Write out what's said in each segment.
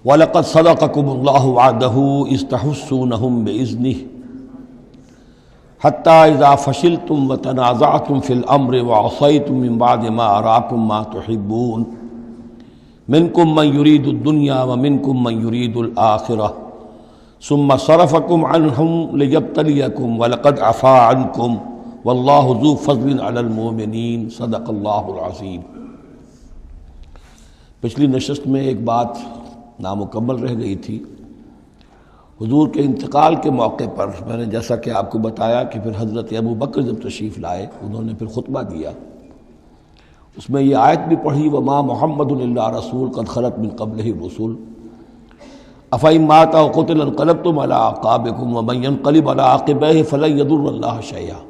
وَلَقَدْ صَدَقَكُمُ اللَّهُ وَعْدَهُ إِذْ تَحُسُّونَهُم بِإِذْنِهِ حَتَّى إِذَا فَشِلْتُمْ وَتَنَازَعْتُمْ فِي الْأَمْرِ وَعَصَيْتُم مِّن بَعْدِ مَا أَرَاكُم مَّا تُحِبُّونَ مِنكُم مَّن يُرِيدُ الدُّنْيَا وَمِنكُم مَّن يُرِيدُ الْآخِرَةَ ثُمَّ صَرَفَكُمْ عَنْهُمْ لِيَبْتَلِيَكُمْ وَلَقَدْ عَفَا عَنكُمْ وَاللَّهُ ذُو فَضْلٍ عَلَى الْمُؤْمِنِينَ صدق اللہ العظیم۔ پچھلی نشست میں ایک بات نامکمل رہ گئی تھی۔ حضور کے انتقال کے موقع پر میں نے جیسا کہ آپ کو بتایا کہ پھر حضرت ابو بکر جب تشریف لائے انہوں نے پھر خطبہ دیا، اس میں یہ آیت بھی پڑھی وَمَا مُحَمَّدٌ إِلَّا رَسُولٌ قَدْ خَلَتْ مِن قَبْلِهِ الرُّسُلُ أَفَإِن مَّاتَ أَوْ قُتِلَ انقلبتم عَلَىٰ أَعْقَابِكُمْ وَمَن يَنقلب عَلَىٰ عَقِبَيْهِ فَلَن يَضُرَّ اللَّهَ شَيْئًا۔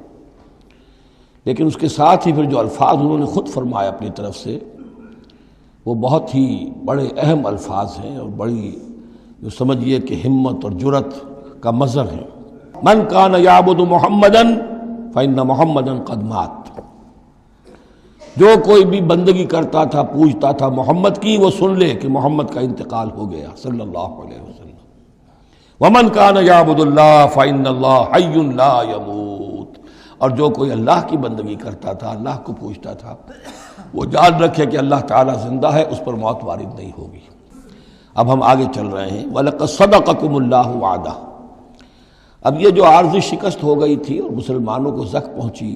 لیکن اس کے ساتھ ہی پھر جو الفاظ انہوں نے خود فرمایا اپنی طرف سے وہ بہت ہی بڑے اہم الفاظ ہیں اور بڑی جو سمجھیے کہ ہمت اور جرت کا مظہر ہے۔ من کان یعبد محمدا فإن محمدا قد مات، جو کوئی بھی بندگی کرتا تھا پوجتا تھا محمد کی وہ سن لے کہ محمد کا انتقال ہو گیا صلی اللہ علیہ وسلم۔ ومن کان یعبد اللہ فإن اللہ حی لا یموت، اور جو کوئی اللہ کی بندگی کرتا تھا اللہ کو پوجتا تھا وہ جان رکھے کہ اللہ تعالیٰ زندہ ہے، اس پر موت وارد نہیں ہوگی۔ اب ہم آگے چل رہے ہیں وَلَقَدْ صَدَقَكُمُ اللَّهُ وَعْدَهُ۔ اب یہ جو عارضی شکست ہو گئی تھی اور مسلمانوں کو زخم پہنچی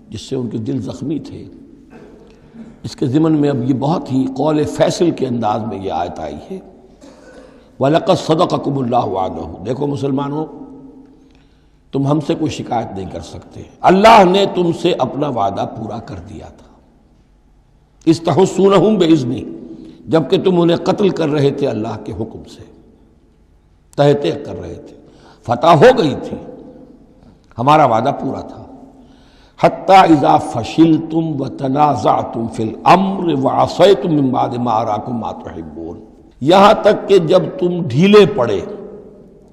جس سے ان کے دل زخمی تھے، اس کے ضمن میں اب یہ بہت ہی قول فیصل کے انداز میں یہ آیت آئی ہے وَلَقَدْ صَدَقَكُمُ اللَّهُ وَعْدَهُ۔ دیکھو مسلمانوں، تم ہم سے کوئی شکایت نہیں کر سکتے، اللہ نے تم سے اپنا وعدہ پورا کر دیا تھا۔ استحسونہم بإذنہ، جبکہ تم انہیں قتل کر رہے تھے اللہ کے حکم سے، تہتے کر رہے تھے، فتح ہو گئی تھی، ہمارا وعدہ پورا تھا۔ حتی اذا فشلتم وتنازعتم فی الامر وعصیتم من بعد ما اراکم ما تحبون، یہاں تک کہ جب تم ڈھیلے پڑے،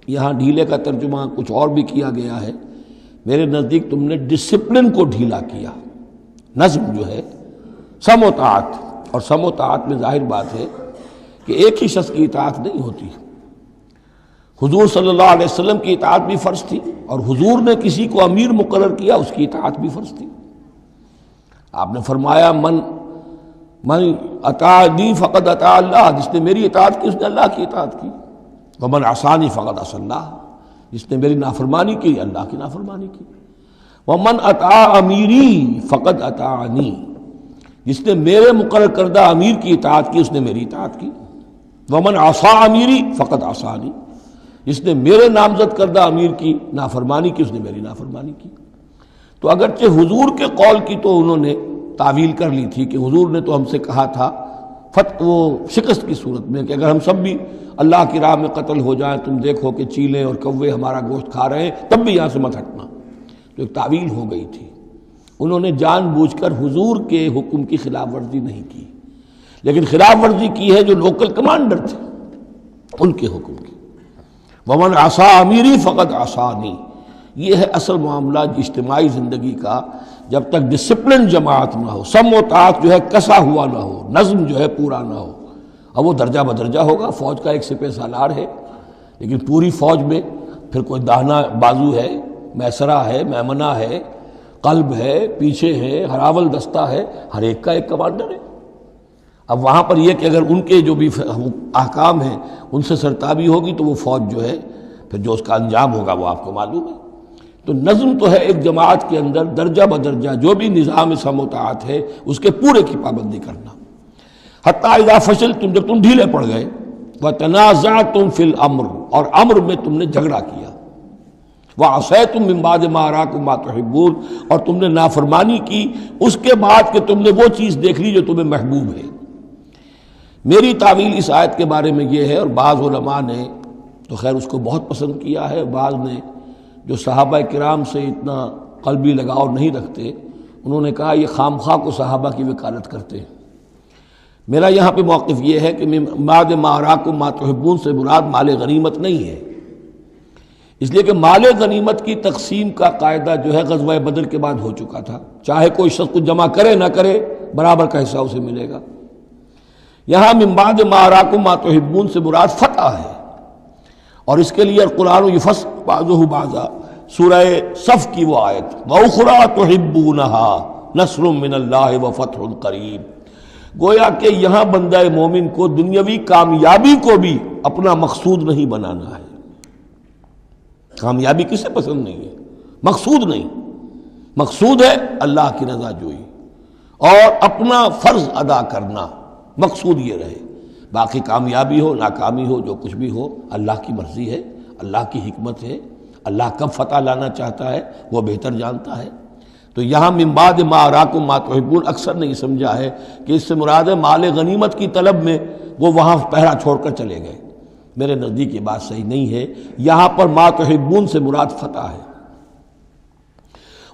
یہاں ڈھیلے کا ترجمہ کچھ اور بھی کیا گیا ہے، میرے نزدیک تم نے ڈسپلن کو ڈھیلا کیا۔ نظم جو ہے سم و طاعت، اور سم و طاعت میں ظاہر بات ہے کہ ایک ہی شخص کی اطاعت نہیں ہوتی۔ حضور صلی اللہ علیہ وسلم کی اطاعت بھی فرض تھی، اور حضور نے کسی کو امیر مقرر کیا اس کی اطاعت بھی فرض تھی۔ آپ نے فرمایا من اطاعنی فقد اطاع اللہ، جس نے میری اطاعت کی اس نے اللہ کی اطاعت کی، ومن عصانی فقد عصی اللہ، جس نے میری نافرمانی کی اللہ کی نافرمانی کی، ومن اطاع امیری فقد اطاعنی، جس نے میرے مقرر کردہ امیر کی اطاعت کی اس نے میری اطاعت کی، ومن عصا امیری فقد عصانی، جس نے میرے نامزد کردہ امیر کی نافرمانی کی اس نے میری نافرمانی کی۔ تو اگرچہ حضور کے قول کی تو انہوں نے تعویل کر لی تھی کہ حضور نے تو ہم سے کہا تھا وہ شکست کی صورت میں کہ اگر ہم سب بھی اللہ کی راہ میں قتل ہو جائیں، تم دیکھو کہ چیلیں اور کوے ہمارا گوشت کھا رہے ہیں، تب بھی یہاں سے مت ہٹنا، تو ایک تعویل ہو گئی تھی۔ انہوں نے جان بوجھ کر حضور کے حکم کی خلاف ورزی نہیں کی، لیکن خلاف ورزی کی ہے جو لوکل کمانڈر تھے ان کے حکم کی۔ ومن عصا امیری فقد عصانی، یہ ہے اصل معاملہ اجتماعی زندگی کا، جب تک ڈسپلن جماعت نہ ہو، سم و طاعت جو ہے کسا ہوا نہ ہو، نظم جو ہے پورا نہ ہو۔ اب وہ درجہ بدرجہ ہوگا، فوج کا ایک سپہ سالار ہے، لیکن پوری فوج میں پھر کوئی داہنا بازو ہے، میسرہ ہے، میمنہ ہے، قلب ہے، پیچھے ہے، ہراول دستہ ہے، ہر ایک کا ایک کمانڈر ہے۔ اب وہاں پر یہ کہ اگر ان کے جو بھی احکام ہیں ان سے سرتابی ہوگی تو وہ فوج جو ہے پھر جو اس کا انجام ہوگا وہ آپ کو معلوم ہے۔ تو نظم تو ہے ایک جماعت کے اندر درجہ بدرجہ جو بھی نظام سم و طاعت ہے اس کے پورے کی پابندی کرنا۔ حتی اذا فشلتم، جب تم ڈھیلے پڑ گئے، وتنازعتم فی الامر، اور امر میں تم نے جھگڑا کیا، وعصیتم من بعد ما اراکم ما تحبون، اور تم نے نافرمانی کی اس کے بعد کہ تم نے وہ چیز دیکھ لی جو تمہیں محبوب ہے۔ میری تعویل اس آیت کے بارے میں یہ ہے، اور بعض علماء نے تو خیر اس کو بہت پسند کیا ہے، بعض نے جو صحابہ کرام سے اتنا قلبی لگاؤ نہیں رکھتے انہوں نے کہا یہ خام خواہ کو صحابہ کی وکالت کرتے ہیں۔ میرا یہاں پہ موقف یہ ہے کہ بعد ما اراکم ما تحبون سے مراد مال غنیمت نہیں ہے، اس لیے کہ مال غنیمت کی تقسیم کا قاعدہ جو ہے غزوہ بدر کے بعد ہو چکا تھا، چاہے کوئی شخص کو جمع کرے نہ کرے برابر کا حصہ اسے ملے گا۔ یہاں من بعد ما اراکم ما تحبون سے مراد فتح ہے، اور اس کے لیے القرآن یفصل بعضہ بعضا، سورہ صف کی وہ آیت وَأُخْرَى تُحِبُّونَهَا نَصْرٌ مِّنَ اللَّهِ وَفَتْحٌ قَرِیب، گویا کہ یہاں بندہ مومن کو دنیاوی کامیابی کو بھی اپنا مقصود نہیں بنانا ہے۔ کامیابی کسے پسند نہیں ہے؟ مقصود نہیں، مقصود ہے اللہ کی رضا جوئی اور اپنا فرض ادا کرنا، مقصود یہ رہے۔ باقی کامیابی ہو ناکامی ہو جو کچھ بھی ہو اللہ کی مرضی ہے، اللہ کی حکمت ہے، اللہ کب فتح لانا چاہتا ہے وہ بہتر جانتا ہے۔ تو یہاں من بعد ما اراکم ما تحبون اکثر نہیں سمجھا ہے کہ اس سے مراد ہے مال غنیمت کی طلب میں وہ وہاں پہرا چھوڑ کر چلے گئے، میرے نزدیک یہ بات صحیح نہیں ہے۔ یہاں پر ما تحبون سے مراد فتح ہے۔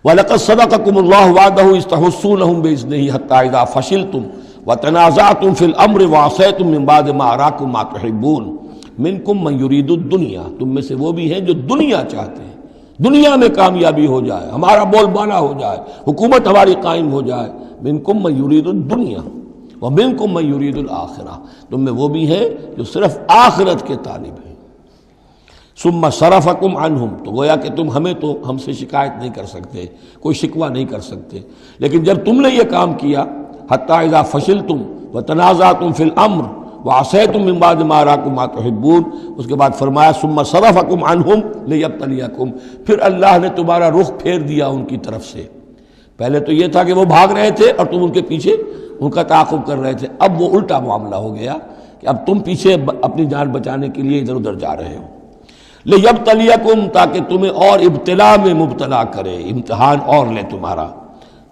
وَلَقَدْ صَدَقَكُمُ اللَّهُ وَعْدَهُ إِذْ تَحُسُّونَهُم بِإِذْنِهِ حَتَّىٰ إِذَا فَشِلْتُمْ وَتَنَازَعْتُمْ فِي الْأَمْرِ وَعَصَيْتُم مِّن بَعْدِ مَا أَرَاكُم مَّا تُحِبُّونَ مِنكُم مَّن يُرِيدُ الدُّنْيَا، تم میں سے وہ بھی ہیں جو دنیا چاہتے ہیں، دنیا میں کامیابی ہو جائے، ہمارا بول بالا ہو جائے، حکومت ہماری قائم ہو جائے۔ مِنكُم مَّن يُرِيدُ الدُّنْيَا وَمِنكُم مَّن يُرِيدُ الْآخِرَةَ، تم میں وہ بھی ہیں جو صرف آخرت کے طالب ہیں۔ ثم صرفکم عنہم، تو گویا کہ تم ہم سے شکایت نہیں کر سکتے، کوئی شکوہ نہیں کر سکتے، لیکن جب تم نے یہ کام کیا حتی اذا فشلتم وتنازعتم فی الامر وعصیتم من بعد ما اراکم ما تحبون، اس کے بعد فرمایا ثم صرفکم عنہم لیبتلیکم، پھر اللہ نے تمہارا رخ پھیر دیا ان کی طرف سے۔ پہلے تو یہ تھا کہ وہ بھاگ رہے تھے اور تم ان کے پیچھے ان کا تعاقب کر رہے تھے، اب وہ الٹا معاملہ ہو گیا کہ اب تم پیچھے اپنی جان بچانے کے لیے ادھر ادھر جا رہے ہو۔ لیبتلیکم، تاکہ تمہیں اور ابتلا میں مبتلا کرے، امتحان اور لے تمہارا۔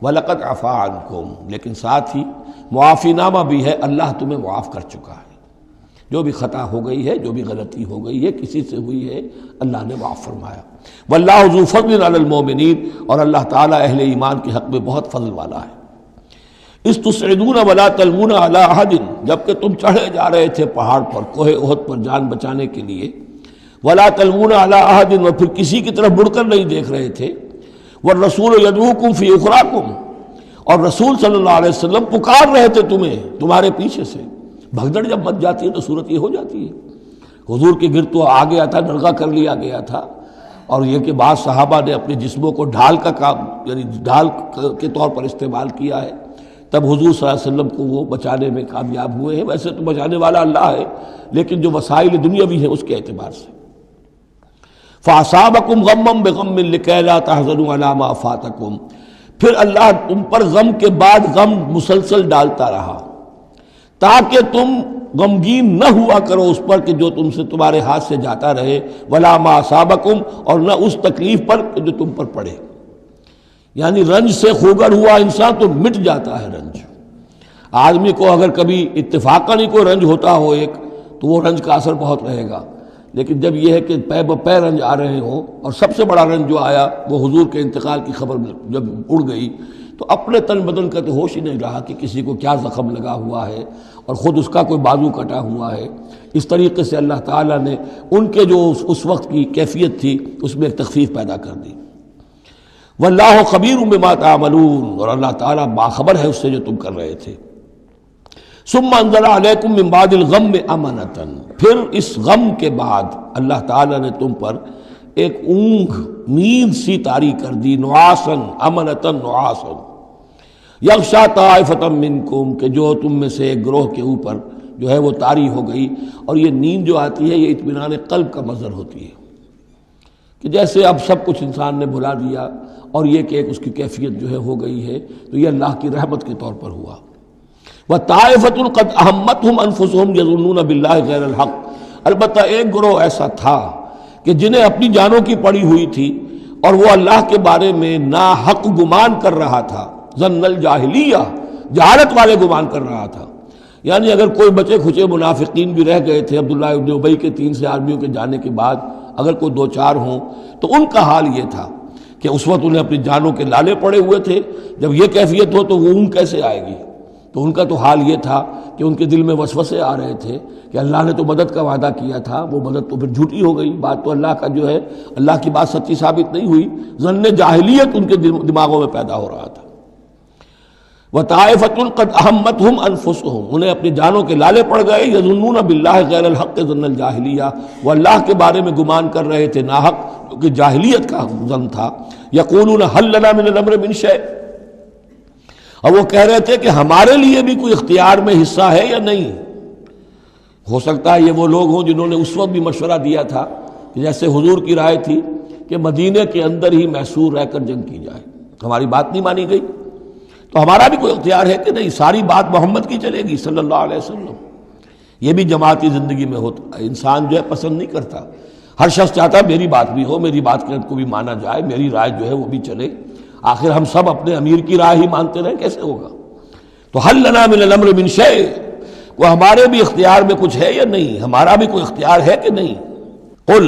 وَلَقَدْ عَفَا عَنْكُمْ، لیکن ساتھ ہی معافی نامہ بھی ہے، اللہ تمہیں معاف کر چکا ہے۔ جو بھی خطا ہو گئی ہے، جو بھی غلطی ہو گئی ہے، کسی سے ہوئی ہے، اللہ نے معاف فرمایا۔ وَاللَّهُ ذُو فَضْلٍ عَلَى الْمُؤْمِنِينَ، اور اللہ تعالیٰ اہل ایمان کے حق میں بہت فضل والا ہے۔ اِذْ تُصْعِدُونَ وَلَا تَلْوُونَ عَلَىٰ أَحَدٍ، جبکہ تم چڑھے جا رہے تھے پہاڑ پر، کوہ احد پر جان بچانے کے لیے، وَلَا تَلْوُونَ عَلَىٰ أَحَدٍ، اور پھر کسی کی طرف مڑ کر نہیں دیکھ رہے تھے، وَالرَّسُولُ يَدْعُوكُمْ فِي أُخْرَاكُمْ، اور رسول صلی اللہ علیہ وسلم پکار رہے تھے تمہیں تمہارے پیچھے سے۔ بھگدڑ جب مچ جاتی ہے تو صورت یہ ہو جاتی ہے۔ حضور کے گرد تو آ گیا تھا، نرغہ کر لیا گیا تھا، اور یہ کہ بعض صحابہ نے اپنے جسموں کو ڈھال کا کام، یعنی ڈھال کے طور پر استعمال کیا ہے، تب حضور صلی اللہ علیہ وسلم کو وہ بچانے میں کامیاب ہوئے ہیں۔ ویسے تو بچانے والا اللہ ہے، لیکن جو وسائل دنیاوی ہیں اس کے اعتبار سے۔ فَأَصَابَكُمْ غَمًّا بِغَمٍّ لِكَيْ لَا تَحْزَنُوا عَلَىٰ مَا فَاتَكُمْ، پھر اللہ تم پر غم کے بعد غم مسلسل ڈالتا رہا تاکہ تم غمگین نہ ہوا کرو اس پر کہ جو تم سے تمہارے ہاتھ سے جاتا رہے، وَلَا مَا أَصَابَكُمْ، اور نہ اس تکلیف پر جو تم پر پڑے۔ یعنی رنج سے خوگر ہوا انسان تو مٹ جاتا ہے رنج۔ آدمی کو اگر کبھی اتفاقاً ہی کوئی رنج ہوتا ہو ایک، تو وہ رنج کا اثر بہت رہے گا، لیکن جب یہ ہے کہ پے بپے رنج آ رہے ہوں، اور سب سے بڑا رنج جو آیا وہ حضور کے انتقال کی خبر جب اڑ گئی، تو اپنے تن بدن کا تو ہوش ہی نہیں رہا کہ کسی کو کیا زخم لگا ہوا ہے، اور خود اس کا کوئی بازو کٹا ہوا ہے۔ اس طریقے سے اللہ تعالیٰ نے ان کے جو اس وقت کی کیفیت تھی اس میں ایک تخفیف پیدا کر دی۔ واللہ خبیر بما تعملون، اور اللہ تعالیٰ باخبر ہے اس سے جو تم کر رہے تھے۔ ثم انزل علیکم من بعد الغم امنۃ، پھر اس غم کے بعد اللہ تعالیٰ نے تم پر ایک اونگ، نیند سی طاری کر دی، نعاسن امنۃ نعاسن، یغشا طائفۃ منکم، کہ جو تم میں سے ایک گروہ کے اوپر جو ہے وہ طاری ہو گئی۔ اور یہ نیند جو آتی ہے یہ اطمینان قلب کا مظہر ہوتی ہے، کہ جیسے اب سب کچھ انسان نے بھلا دیا، اور یہ کہ ایک اس کی کیفیت جو ہے ہو گئی ہے، تو یہ اللہ کی رحمت کے طور پر ہوا۔ وَطَائِفَةٌ قَدْ أَهَمَّتْهُمْ أَنفُسُهُمْ يَظُنُّونَ بِاللَّهِ غَيْرَ الْحَقِّ، البتہ ایک گروہ ایسا تھا کہ جنہیں اپنی جانوں کی پڑی ہوئی تھی اور وہ اللہ کے بارے میں ناحق گمان کر رہا تھا، ظن الجاہلیہ، جہالت والے گمان کر رہا تھا۔ یعنی اگر کوئی بچے کھچے منافقین بھی رہ گئے تھے عبداللہ ابن ابی کے 3 سے آدمیوں کے جانے کے بعد، اگر کوئی 2-4 ہوں، تو ان کا حال یہ تھا کہ اس وقت انہیں اپنی جانوں کے لالے پڑے ہوئے تھے، جب یہ کیفیت ہو تو وہ اون کیسے آئے گی؟ تو ان کا تو حال یہ تھا کہ ان کے دل میں وسوسے آ رہے تھے کہ اللہ نے تو مدد کا وعدہ کیا تھا، وہ مدد تو پھر جھوٹی ہو گئی، بات تو اللہ کا جو ہے اللہ کی بات سچی ثابت نہیں ہوئی۔ ظن جاہلیت ان کے دماغوں میں پیدا ہو رہا تھا۔ وطائفة قد اہمتہم انفسہم، انہیں اپنی جانوں کے لالے پڑ گئے، یظنون باللہ غیر الحق ظن الجاہلیہ، وہ اللہ کے بارے میں گمان کر رہے تھے ناحق، کیونکہ جاہلیت کا ظن تھا۔ یقولون هل لنا من الامر من شیء، اور وہ کہہ رہے تھے کہ ہمارے لیے بھی کوئی اختیار میں حصہ ہے یا نہیں۔ ہو سکتا ہے یہ وہ لوگ ہوں جنہوں نے اس وقت بھی مشورہ دیا تھا کہ جیسے حضور کی رائے تھی کہ مدینے کے اندر ہی محصور رہ کر جنگ کی جائے، ہماری بات نہیں مانی گئی تو ہمارا بھی کوئی اختیار ہے کہ نہیں، ساری بات محمد کی چلے گی صلی اللہ علیہ وسلم۔ یہ بھی جماعتی زندگی میں ہوتا ہے، انسان جو ہے پسند نہیں کرتا، ہر شخص چاہتا ہے میری بات بھی ہو، میری بات کو بھی مانا جائے، میری رائے جو ہے وہ بھی چلے۔ آخر ہم سب اپنے امیر کی رائے ہی مانتے رہیں، کیسے ہوگا؟ تو حل لنا من الامر من شیء، وہ ہمارے بھی اختیار میں کچھ ہے یا نہیں، ہمارا بھی کوئی اختیار ہے کہ نہیں؟ قل،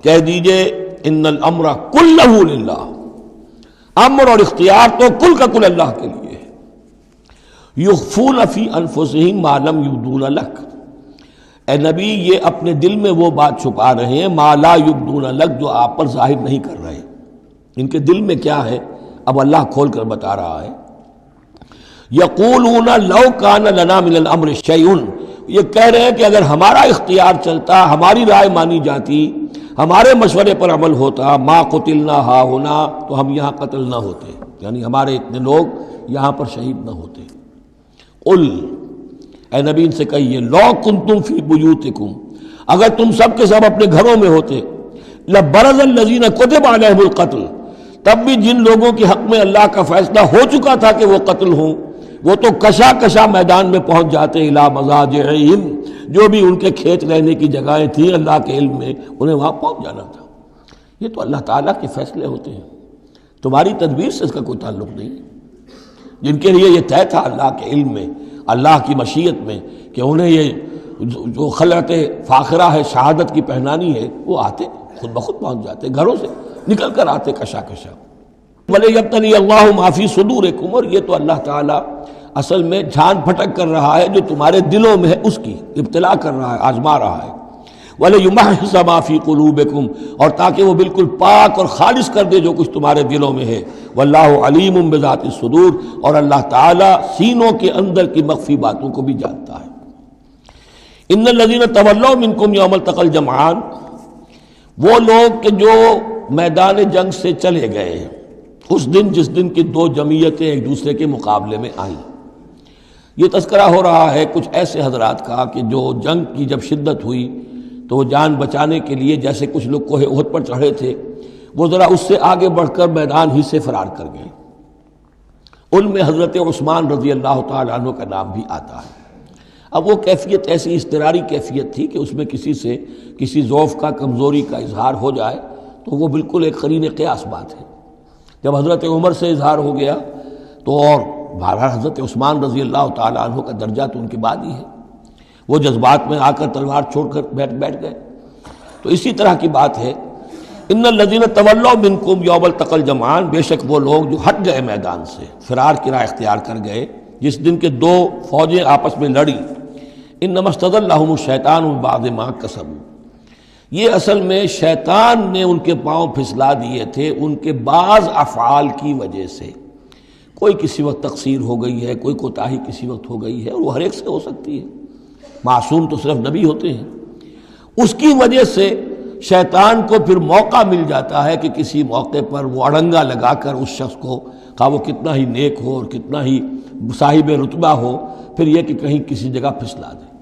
کہہ دیجئے ان الامر کلہ للہ، امر اور اختیار تو کل کا کل اللہ کے لیے ہے۔ یخفون فی انفسہم ما لم یبدون لک، اے نبی یہ اپنے دل میں وہ بات چھپا رہے ہیں ما لا یبدون لک، جو آپ پر ظاہر نہیں کر رہے، ان کے دل میں کیا ہے اب اللہ کھول کر بتا رہا ہے۔ یقولون لو کان لنا من الامر شیء، یہ کہہ رہے ہیں کہ اگر ہمارا اختیار چلتا، ہماری رائے مانی جاتی، ہمارے مشورے پر عمل ہوتا، ما قتلنا ہاہنا، تو ہم یہاں قتل نہ ہوتے، یعنی ہمارے اتنے لوگ یہاں پر شہید نہ ہوتے۔ قل، اے نبی ان سے کہیے لو کنتم فی بیوتکم، اگر تم سب کے سب اپنے گھروں میں ہوتے، لبرز الذین کتب علیہم القتل، تب بھی جن لوگوں کے حق میں اللہ کا فیصلہ ہو چکا تھا کہ وہ قتل ہوں، وہ تو کشا کشا میدان میں پہنچ جاتے، الی مضاجعہم، جو بھی ان کے کھیت رہنے کی جگہیں تھیں اللہ کے علم میں، انہیں وہاں پہنچ جانا تھا۔ یہ تو اللہ تعالیٰ کے فیصلے ہوتے ہیں، تمہاری تدبیر سے اس کا کوئی تعلق نہیں۔ جن کے لیے یہ طے تھا اللہ کے علم میں، اللہ کی مشیت میں کہ انہیں یہ جو خلعت فاخرہ ہے، شہادت کی پہنانی ہے، وہ آتے خود بخود پہنچ جاتے، گھروں سے نکل کر آتے کشا کشا۔ وَلِيَبْتَلِيَ اللَّهُ مَا فِي صُدُورِكُمْ، اور یہ تو اللہ تعالیٰ اصل میں جھان پھٹک کر رہا ہے جو تمہارے دلوں میں ہے، اس کی ابتلا کر رہا ہے، آزما رہا ہے۔ وَلِيُمَحِّصَ مَا فِي قُلُوبِكُمْ، اور تاکہ وہ بالکل پاک اور خالص کر دے جو کچھ تمہارے دلوں میں ہے۔ وَاللَّهُ عَلِيمٌ بِذَاتِ الصُّدُورِ، اور اللہ تعالیٰ سینوں کے اندر کی مخفی باتوں کو بھی جانتا ہے۔ ان الذین تولوا منکم یوم التقى الجمعان، وہ لوگ کہ جو میدان جنگ سے چلے گئے اس دن جس دن کی دو جمعیتیں ایک دوسرے کے مقابلے میں آئیں۔ یہ تذکرہ ہو رہا ہے کچھ ایسے حضرات کا کہ جو جنگ کی جب شدت ہوئی تو وہ جان بچانے کے لیے جیسے کچھ لوگ کوہ احد پر چڑھے تھے، وہ ذرا اس سے آگے بڑھ کر میدان ہی سے فرار کر گئے۔ ان میں حضرت عثمان رضی اللہ تعالیٰ عنہ کا نام بھی آتا ہے۔ اب وہ کیفیت ایسی اضطراری کیفیت تھی کہ اس میں کسی سے کسی ضعف کا، کمزوری کا اظہار ہو جائے تو وہ بالکل ایک قرین قیاس بات ہے۔ جب حضرت عمر سے اظہار ہو گیا تو اور بہرحال حضرت عثمان رضی اللہ تعالیٰ عنہ کا درجہ تو ان کے بعد ہی ہے، وہ جذبات میں آ کر تلوار چھوڑ کر بیٹھ گئے۔ تو اسی طرح کی بات ہے، ان الذین تولوا منکم یوم التقى الجمعان، بے شک وہ لوگ جو ہٹ گئے میدان سے، فرار کی راہ اختیار کر گئے جس دن کے دو فوجیں آپس میں لڑی۔ انما استزلهم الشیطان ببعض ما کسبوا، یہ اصل میں شیطان نے ان کے پاؤں پھسلا دیے تھے ان کے بعض افعال کی وجہ سے۔ کوئی کسی وقت تقصیر ہو گئی ہے، کوئی کوتاہی کسی وقت ہو گئی ہے، اور وہ ہر ایک سے ہو سکتی ہے، معصوم تو صرف نبی ہوتے ہیں۔ اس کی وجہ سے شیطان کو پھر موقع مل جاتا ہے کہ کسی موقع پر وہ اڑنگا لگا کر اس شخص کو، خواہ وہ کتنا ہی نیک ہو اور کتنا ہی صاحب رتبہ ہو، پھر یہ کہ کہیں کسی جگہ پھسلا دے۔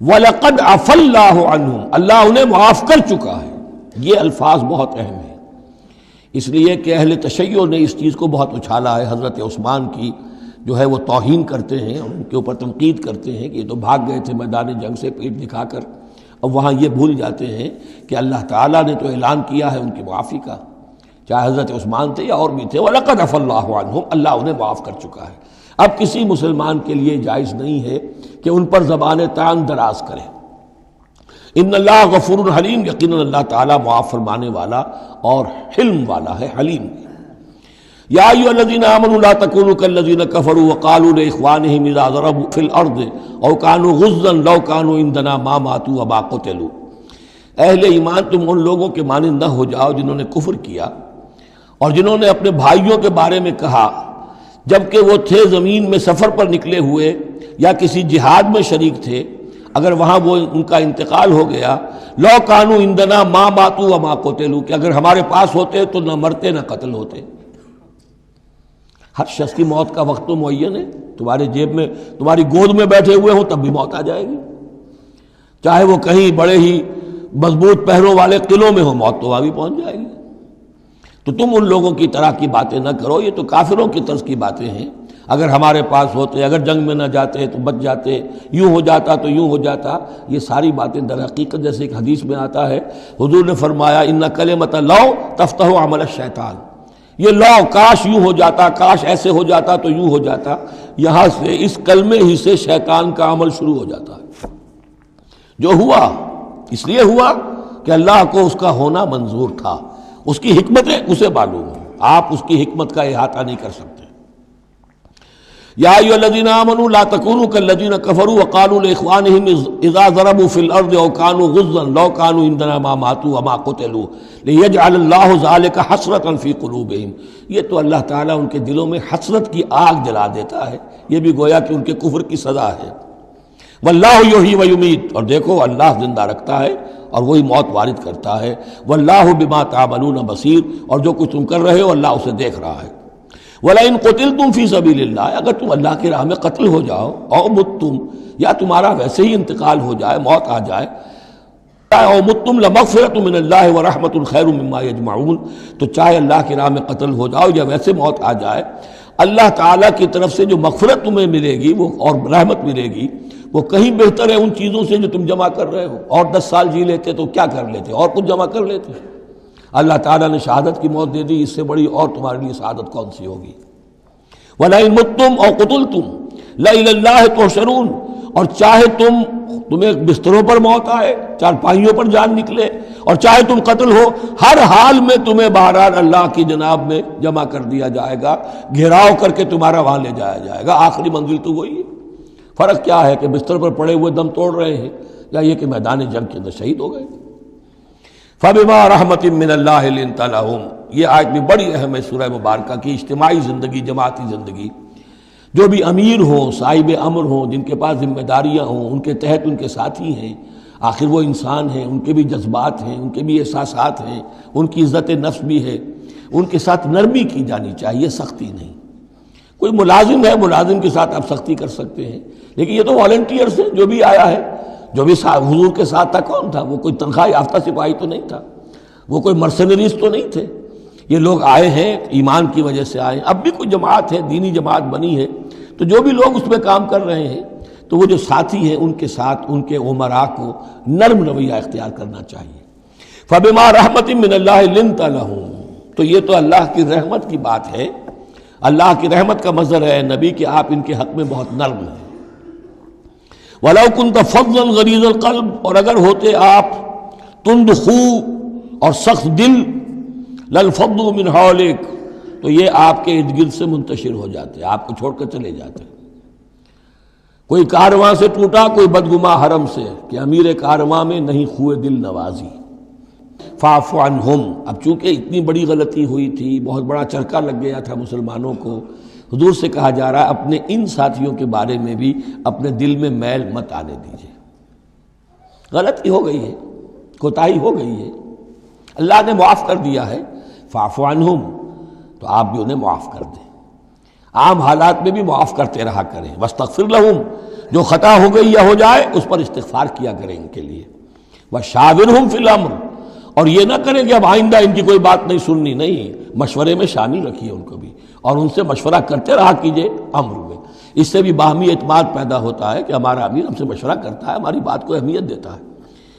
وَلَقَدْ عَفَا اللَّهُ عَنْهُمْ، اللہ انہیں معاف کر چکا ہے۔ یہ الفاظ بہت اہم ہیں، اس لیے کہ اہل تشیع نے اس چیز کو بہت اچھالا ہے۔ حضرت عثمان کی جو ہے وہ توہین کرتے ہیں، ان کے اوپر تنقید کرتے ہیں کہ یہ تو بھاگ گئے تھے میدان جنگ سے پیٹھ دکھا کر، اب وہاں یہ بھول جاتے ہیں کہ اللہ تعالیٰ نے تو اعلان کیا ہے ان کی معافی کا، چاہے حضرت عثمان تھے یا اور بھی تھے۔ وَلَقَدْ عَفَا اللَّهُ عَنْهُمْ، اللہ انہیں معاف کر چکا ہے۔ اب کسی مسلمان کے لیے جائز نہیں ہے کہ ان پر زبان طعن دراز کرے۔ ان اللہ غفور حلیم، یقیناً اللہ تعالیٰ معاف فرمانے والا اور حلم والا ہے، حلیم۔ یا ایھا الذین آمنوا لا تکونوا کالذین کفروا وقالوا لاخوانہم اذا ضربوا فی الارض او کانوا غزا لو کانوا عندنا ما ماتوا وما قتلوا، اہل ایمان تم ان لوگوں کے مانند نہ ہو جاؤ جنہوں نے کفر کیا اور جنہوں نے اپنے بھائیوں کے بارے میں کہا جبکہ وہ تھے زمین میں سفر پر نکلے ہوئے یا کسی جہاد میں شریک تھے، اگر وہاں وہ ان کا انتقال ہو گیا، لو کانوا عندنا ما ماتوا وما قتلوا، کہ اگر ہمارے پاس ہوتے تو نہ مرتے نہ قتل ہوتے۔ ہر شخص کی موت کا وقت تو معین ہے، تمہارے جیب میں، تمہاری گود میں بیٹھے ہوئے ہوں تب بھی موت آ جائے گی، چاہے وہ کہیں بڑے ہی مضبوط پہروں والے قلعوں میں ہو، موت تو وہاں بھی پہنچ جائے گی۔ تو تم ان لوگوں کی طرح کی باتیں نہ کرو، یہ تو کافروں کی طرز کی باتیں ہیں۔ اگر ہمارے پاس ہوتے، اگر جنگ میں نہ جاتے تو بچ جاتے، یوں ہو جاتا تو یوں ہو جاتا، یہ ساری باتیں در حقیقت جیسے ایک حدیث میں آتا ہے، حضور نے فرمایا ان کلمۃ لو تفتح عمل الشیطان، یہ لو کاش یوں ہو جاتا، کاش ایسے ہو جاتا تو یوں ہو جاتا، یہاں سے اس کلمے ہی سے شیطان کا عمل شروع ہو جاتا ہے۔ جو ہوا اس لیے ہوا کہ اللہ کو اس کا ہونا منظور تھا، اس کی حکمتیں اسے معلوم ہیں، آپ اس کی حکمت کا احاطہ نہیں کر سکتے۔ یا ایھا الذین آمنوا لا تکونوا کالذین کفروا وقالوا لاخوانہم اذا ضربوا فی الارض او کانوا غزا لو کانوا عندنا ما ماتوا وما قتلوا لیجعل اللہ ذلک حسرۃ فی قلوبہم، یہ تو اللہ تعالیٰ ان کے دلوں میں حسرت کی آگ جلا دیتا ہے، یہ بھی گویا کہ ان کے کفر کی سزا ہے۔ واللہ یحیی ویمیت، اور دیکھو اللہ زندہ رکھتا ہے اور وہی موت وارد کرتا ہے۔ واللہ بما تعملون بصیر، اور جو کچھ تم کر رہے ہو اللہ اسے دیکھ رہا ہے۔ وَلَئِن قُتِلْتُمْ فِي سَبِيلِ اللَّهِ، اگر تم اللہ کی راہ میں قتل ہو جاؤ، او متم، یا تمہارا ویسے ہی انتقال ہو جائے، موت آ جائے، او متم لمغفرۃ من اللہ ورحمۃ خیر مما یجمعون، تو چاہے اللہ کی راہ میں قتل ہو جاؤ یا ویسے موت آ جائے، اللہ تعالیٰ کی طرف سے جو مغفرت تمہیں ملے گی وہ اور رحمت ملے گی وہ کہیں بہتر ہے ان چیزوں سے جو تم جمع کر رہے ہو۔ اور 10 سال جی لیتے تو کیا کر لیتے، اور کچھ جمع کر لیتے۔ اللہ تعالیٰ نے شہادت کی موت دے دی، اس سے بڑی اور تمہارے لیے سعادت کون سی ہوگی۔ وَلَئِن مُتُّمْ أَوْ قُتِلْتُمْ لَإِلَى اللَّهِ تُحْشَرُونَ، اور چاہے تمہیں بستروں پر موت آئے، چارپائیوں پر جان نکلے، اور چاہے تم قتل ہو، ہر حال میں تمہیں بہرحال اللہ کی جناب میں جمع کر دیا جائے گا، گھیراؤ کر کے تمہارا وہاں لے جایا جائے گا، آخری منزل تو وہی ہے۔ فرق کیا ہے کہ بستر پر پڑے ہوئے دم توڑ رہے ہیں یا یہ کہ میدان جنگ کے اندر شہید ہو گئے۔ فَبِمَا رَحْمَةٍ مِّنَ اللَّهِ لِنتَ لَهُمْ، یہ آیت بھی بڑی اہم ہے سورہ مبارکہ کی۔ اجتماعی زندگی، جماعتی زندگی، جو بھی امیر ہوں، صاحب امر ہوں، جن کے پاس ذمہ داریاں ہوں، ان کے تحت ان کے ساتھی ہیں، آخر وہ انسان ہیں، ان کے بھی جذبات ہیں، ان کے بھی احساسات ہیں، ان کی عزت نفس بھی ہے، ان کے ساتھ نرمی کی جانی چاہیے، سختی نہیں۔ کوئی ملازم ہے، ملازم کے ساتھ آپ سختی کر سکتے ہیں، لیکن یہ تو والنٹیئرز ہیں، جو بھی آیا ہے، جو بھی حضور کے ساتھ تھا، کون تھا وہ؟ کوئی تنخواہ یافتہ سپاہی تو نہیں تھا، وہ کوئی مرسنریز تو نہیں تھے، یہ لوگ آئے ہیں ایمان کی وجہ سے آئے ہیں۔ اب بھی کوئی جماعت ہے، دینی جماعت بنی ہے، تو جو بھی لوگ اس میں کام کر رہے ہیں، تو وہ جو ساتھی ہیں ان کے ساتھ ان کے امراء کو نرم رویہ اختیار کرنا چاہیے۔ فَبِمَا رَحْمَةٍ مِّنَ اللَّهِ لِنتَ لَهُمْ، تو یہ تو اللہ کی رحمت کی بات ہے، اللہ کی رحمت کا مظہر ہے نبی کہ آپ ان کے حق میں بہت نرم ہیں۔ وَلَوْ كُنْتَ فَظًّا غَلِيظَ الْقَلْبِ، اور اگر ہوتے آپ تند خو اور سخت دل، لَانفَضُّوا مِنْ حَوْلِكَ، تو یہ آپ کے ارد گرد سے منتشر ہو جاتے، آپ کو چھوڑ کر چلے جاتے۔ کوئی کارواں سے ٹوٹا، کوئی بدگماں حرم سے، کہ امیر کارواں میں نہیں خوئے دل نوازی۔ فاعف عنہم، اب چونکہ اتنی بڑی غلطی ہوئی تھی، بہت بڑا چرکا لگ گیا تھا مسلمانوں کو، حضور سے کہا جا رہا ہے اپنے ان ساتھیوں کے بارے میں بھی اپنے دل میں میل مت آنے دیجیے۔ غلطی ہو گئی ہے، کوتاہی ہو گئی ہے، اللہ نے معاف کر دیا ہے، فاعف عنہم، تو آپ بھی انہیں معاف کر دیں، عام حالات میں بھی معاف کرتے رہا کریں۔ واستغفر لہم، جو خطا ہو گئی یا ہو جائے اس پر استغفار کیا کریں ان کے لیے۔ وشاورہم فی الامر، اور یہ نہ کریں کہ اب آئندہ ان کی کوئی بات نہیں سننی، نہیں، مشورے میں شامل رکھیے ان کو بھی، اور ان سے مشورہ کرتے رہا کیجیے امر میں۔ اس سے بھی باہمی اعتماد پیدا ہوتا ہے کہ ہمارا امیر ہم سے مشورہ کرتا ہے، ہماری بات کو اہمیت دیتا ہے۔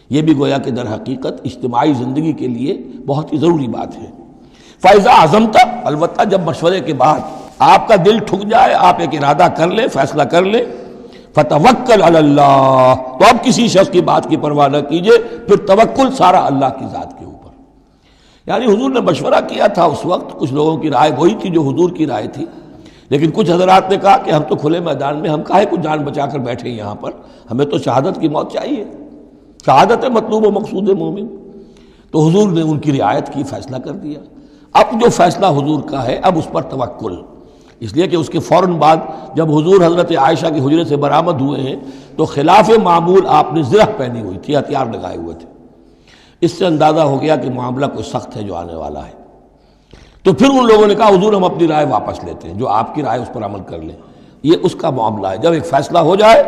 یہ بھی گویا کہ در حقیقت اجتماعی زندگی کے لیے بہت ہی ضروری بات ہے۔ فَإِذَا عَزَمْتَ، البتہ جب مشورے کے بعد آپ کا دل ٹھک جائے، آپ ایک ارادہ کر لیں، فیصلہ کر لیں، فَتَوَكَّلْ عَلَى اللَّهِ، تو اب کسی شخص کی بات کی پرواہ نہ کیجیے، پھر توکل سارا اللہ کی ذات کے اوپر۔ یعنی حضور نے مشورہ کیا تھا اس وقت، کچھ لوگوں کی رائے وہی تھی جو حضور کی رائے تھی، لیکن کچھ حضرات نے کہا کہ ہم تو کھلے میدان میں، ہم کاہے کو جان بچا کر بیٹھے یہاں پر، ہمیں تو شہادت کی موت چاہیے، شہادت ہے مطلوب و مقصود مومن۔ تو حضور نے ان کی رعایت کی، فیصلہ کر دیا۔ اب جو فیصلہ حضور کا ہے اب اس پر توکل، اس لیے کہ اس کے فوراً بعد جب حضور حضرت عائشہ کے حجرے سے برآمد ہوئے ہیں تو خلاف معمول آپ نے زرہ پہنی ہوئی تھی، ہتھیار لگائے ہوئے تھے. اس سے اندازہ ہو گیا کہ معاملہ کوئی سخت ہے جو آنے والا ہے. تو پھر ان لوگوں نے کہا حضور ہم اپنی رائے واپس لیتے ہیں، جو آپ کی رائے اس پر عمل کر لیں. یہ اس کا معاملہ ہے. جب ایک فیصلہ ہو جائے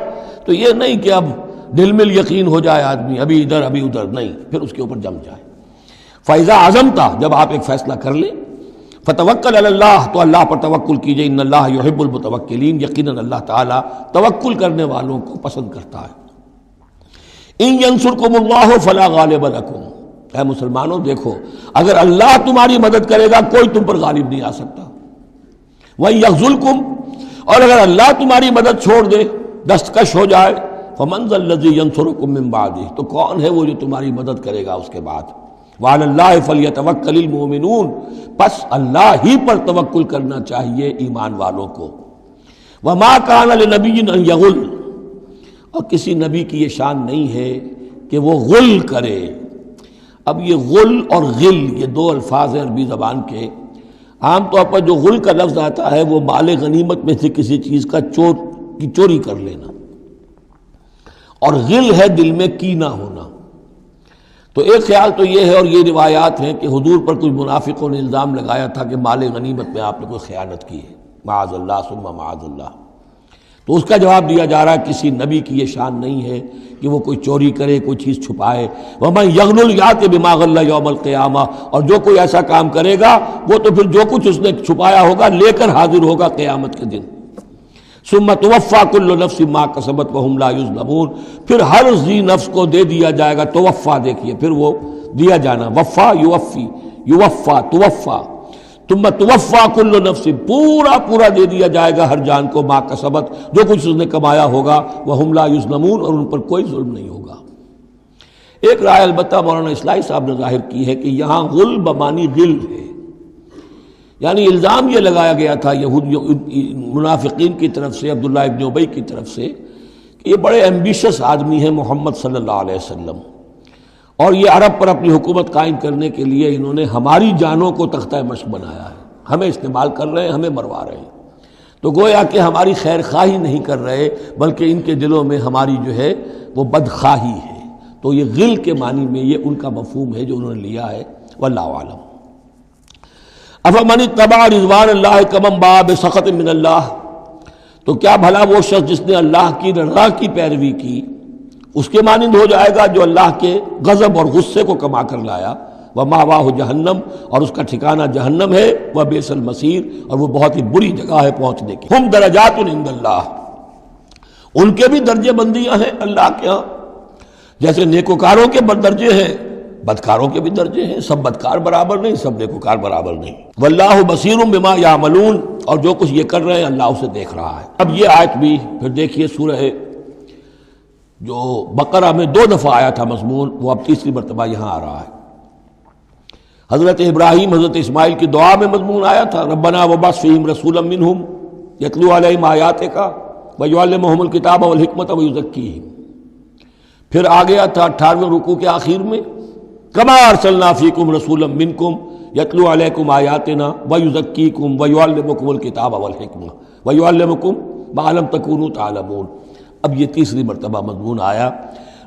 تو یہ نہیں کہ اب دل میں یقین ہو جائے آدمی ابھی ادھر ابھی ادھر، نہیں، پھر اس کے اوپر جم جائے. فَإِذَا عَزَمْتَ، جب آپ ایک فیصلہ کر لیں، فَتَوَكَّلْ عَلَى اللَّهِ، تو اللہ پر توکل کیجئے. ان اللہ یحب المتوکلین، یقیناً اللہ تعالیٰ توکل کرنے والوں کو پسند کرتا ہے. ان ینصرکم اللہ فلا غالب لکم، اے مسلمانوں دیکھو اگر اللہ تمہاری مدد کرے گا کوئی تم پر غالب نہیں آ سکتا. وَإِن یخذلکم، اور اگر اللہ تمہاری مدد چھوڑ دے، دستکش ہو جائے، فَمَنْ ذَا الَّذِي يَنصُرُكُم مِّن بَعْدِهِ، تو کون ہے وہ جو تمہاری مدد کرے گا اس کے بعد. وَعَلَى اللَّهِ فَلْيَتَوَكَّلِ الْمُؤْمِنُونَ، پس اللہ ہی پر توکل کرنا چاہیے ایمان والوں کو. وَمَا كَانَ لِنَبِيٍّ أَن يَغُلَّ، اور کسی نبی کی یہ شان نہیں ہے کہ وہ غل کرے. اب یہ غل اور غل یہ دو الفاظ ہیں عربی زبان کے. عام طور پر جو غل کا لفظ آتا ہے وہ مال غنیمت میں سے کسی چیز کا چوری کر لینا، اور غل ہے دل میں کینہ ہونا. تو ایک خیال تو یہ ہے، اور یہ روایات ہیں کہ حضور پر کچھ منافقوں نے الزام لگایا تھا کہ مال غنیمت میں آپ نے کوئی خیانت کی ہے، معاذ اللہ ثم معاذ اللہ. تو اس کا جواب دیا جا رہا ہے کسی نبی کی یہ شان نہیں ہے کہ وہ کوئی چوری کرے، کوئی چیز چھپائے. وَمَن يَغْلُلْ يَأْتِ بِمَا غَلَّ يَوْمَ الْقِيَامَةِ، اور جو کوئی ایسا کام کرے گا وہ تو پھر جو کچھ اس نے چھپایا ہوگا لے کر حاضر ہوگا قیامت کے دن. ثُمَّ تُوَفَّىٰ كُلُّ نَفْسٍ مَا كَسَبَتْ وَهُمْ لَا يُظْلَمُونَ، پھر ہر ذی نفس کو دے دیا جائے گا. توفا دیکھیے پھر وہ دیا جانا، وفا یوفی، یوفا توفا، ثم توفا کل نفس، پورا دے دیا جائے گا ہر جان کو، ما کسبت، جو کچھ اس نے کمایا ہوگا، وہم لا یظلمون، اور ان پر کوئی ظلم نہیں ہوگا. ایک رائے البتہ مولانا اصلاحی صاحب نے ظاہر کی ہے کہ یہاں غل بمانی غل ہے، یعنی الزام یہ لگایا گیا تھا منافقین کی طرف سے، عبداللہ ابن ابی کی طرف سے، کہ یہ بڑے ایمبیشس آدمی ہیں محمد صلی اللہ علیہ وسلم، اور یہ عرب پر اپنی حکومت قائم کرنے کے لیے انہوں نے ہماری جانوں کو تختہ مشق بنایا ہے، ہمیں استعمال کر رہے ہیں، ہمیں مروا رہے ہیں. تو گویا کہ ہماری خیر خواہی نہیں کر رہے بلکہ ان کے دلوں میں ہماری جو ہے وہ بدخواہی ہے. تو یہ غل کے معنی میں یہ ان کا مفہوم ہے جو انہوں نے لیا ہے. واللہ اعلم. افمن اتبع رضوان اللہ کمن باء بسخط من اللہ، تو کیا بھلا وہ شخص جس نے اللہ کی رضا کی پیروی کی اس کے مانند ہو جائے گا جو اللہ کے غضب اور غصے کو کما کر لایا. ومأواہ جہنم، اور اس کا ٹھکانہ جہنم ہے. وبئس المصیر، اور وہ بہت ہی بری جگہ ہے پہنچنے کی. ہم درجات عند اللہ، ان کے بھی درجے بندیاں ہیں اللہ کے ہاں، جیسے نیکوکاروں کے درجے ہیں بدکاروں کے بھی درجے ہیں. سب بدکار برابر نہیں، سب نیکوکار برابر نہیں. واللہ بصیر بما یعملون، اور جو کچھ یہ کر رہے ہیں اللہ اسے دیکھ رہا ہے. اب یہ آیت بھی پھر دیکھیے سورہ جو بقرہ میں 2 دفعہ آیا تھا مضمون، وہ اب تیسری مرتبہ یہاں آ رہا ہے. حضرت ابراہیم حضرت اسماعیل کی دعا میں مضمون آیا تھا، ربنا وبعث فیہم رسولا منہم یتلو علیہم آیاتک ویعلمہم الکتاب والحکمۃ ویزکیہم. پھر آ گیا تھا 18ویں رکوع کے آخر میں، کما ارسلنا فیکم رسولا منکم یتلو علیکم آیاتنا ویزکیکم ویعلمکم الکتاب والحکمہ ویعلمکم ما لم تکونوا تعلمون. اب یہ تیسری مرتبہ مضمون آیا،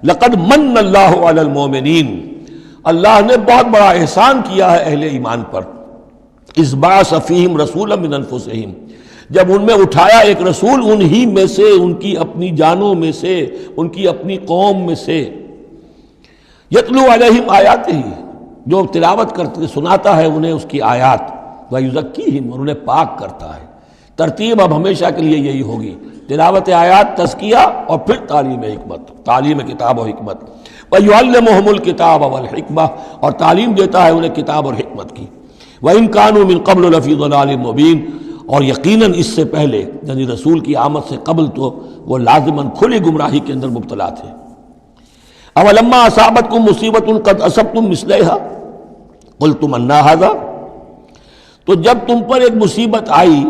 لقد من اللہ علی المومنین، اللہ نے بہت بڑا احسان کیا ہے اہل ایمان پر. اذ بعث فیہم رسولا من انفسہم، جب ان میں اٹھایا ایک رسول انہی میں سے، ان کی اپنی جانوں میں سے، ان کی اپنی قوم میں سے. یتلو علیہم آیاتہ، جو تلاوت کرتے سناتا ہے انہیں اس کی آیات، ویزکیہم، اور انہیں پاک کرتا ہے. ترتیب اب ہمیشہ کے لیے یہی ہوگی، تلاوت آیات، تزکیہ، اور پھر تعلیم حکمت، تعلیم کتاب و حکمت. وَيُعَلِّمُهُمُ الْكِتَابَ وَالْحِكْمَةَ، اور تعلیم دیتا ہے انہیں کتاب اور حکمت کی. وَإِن كَانُوا مِن قَبْلُ لَفِي ضَلَالٍ مُبِينٍ، اور یقیناً اس سے پہلے یعنی رسول کی آمد سے قبل تو وہ لازماً کھلی گمراہی کے اندر مبتلا تھے. اَوَلَمَّا أَصَابَتْكُم مُّصِيبَةٌ قَدْ أَصَبْتُم مِّثْلَيْهَا قُلْتُمْ أَنَّىٰ هَٰذَا، تو جب تم پر ایک مصیبت آئی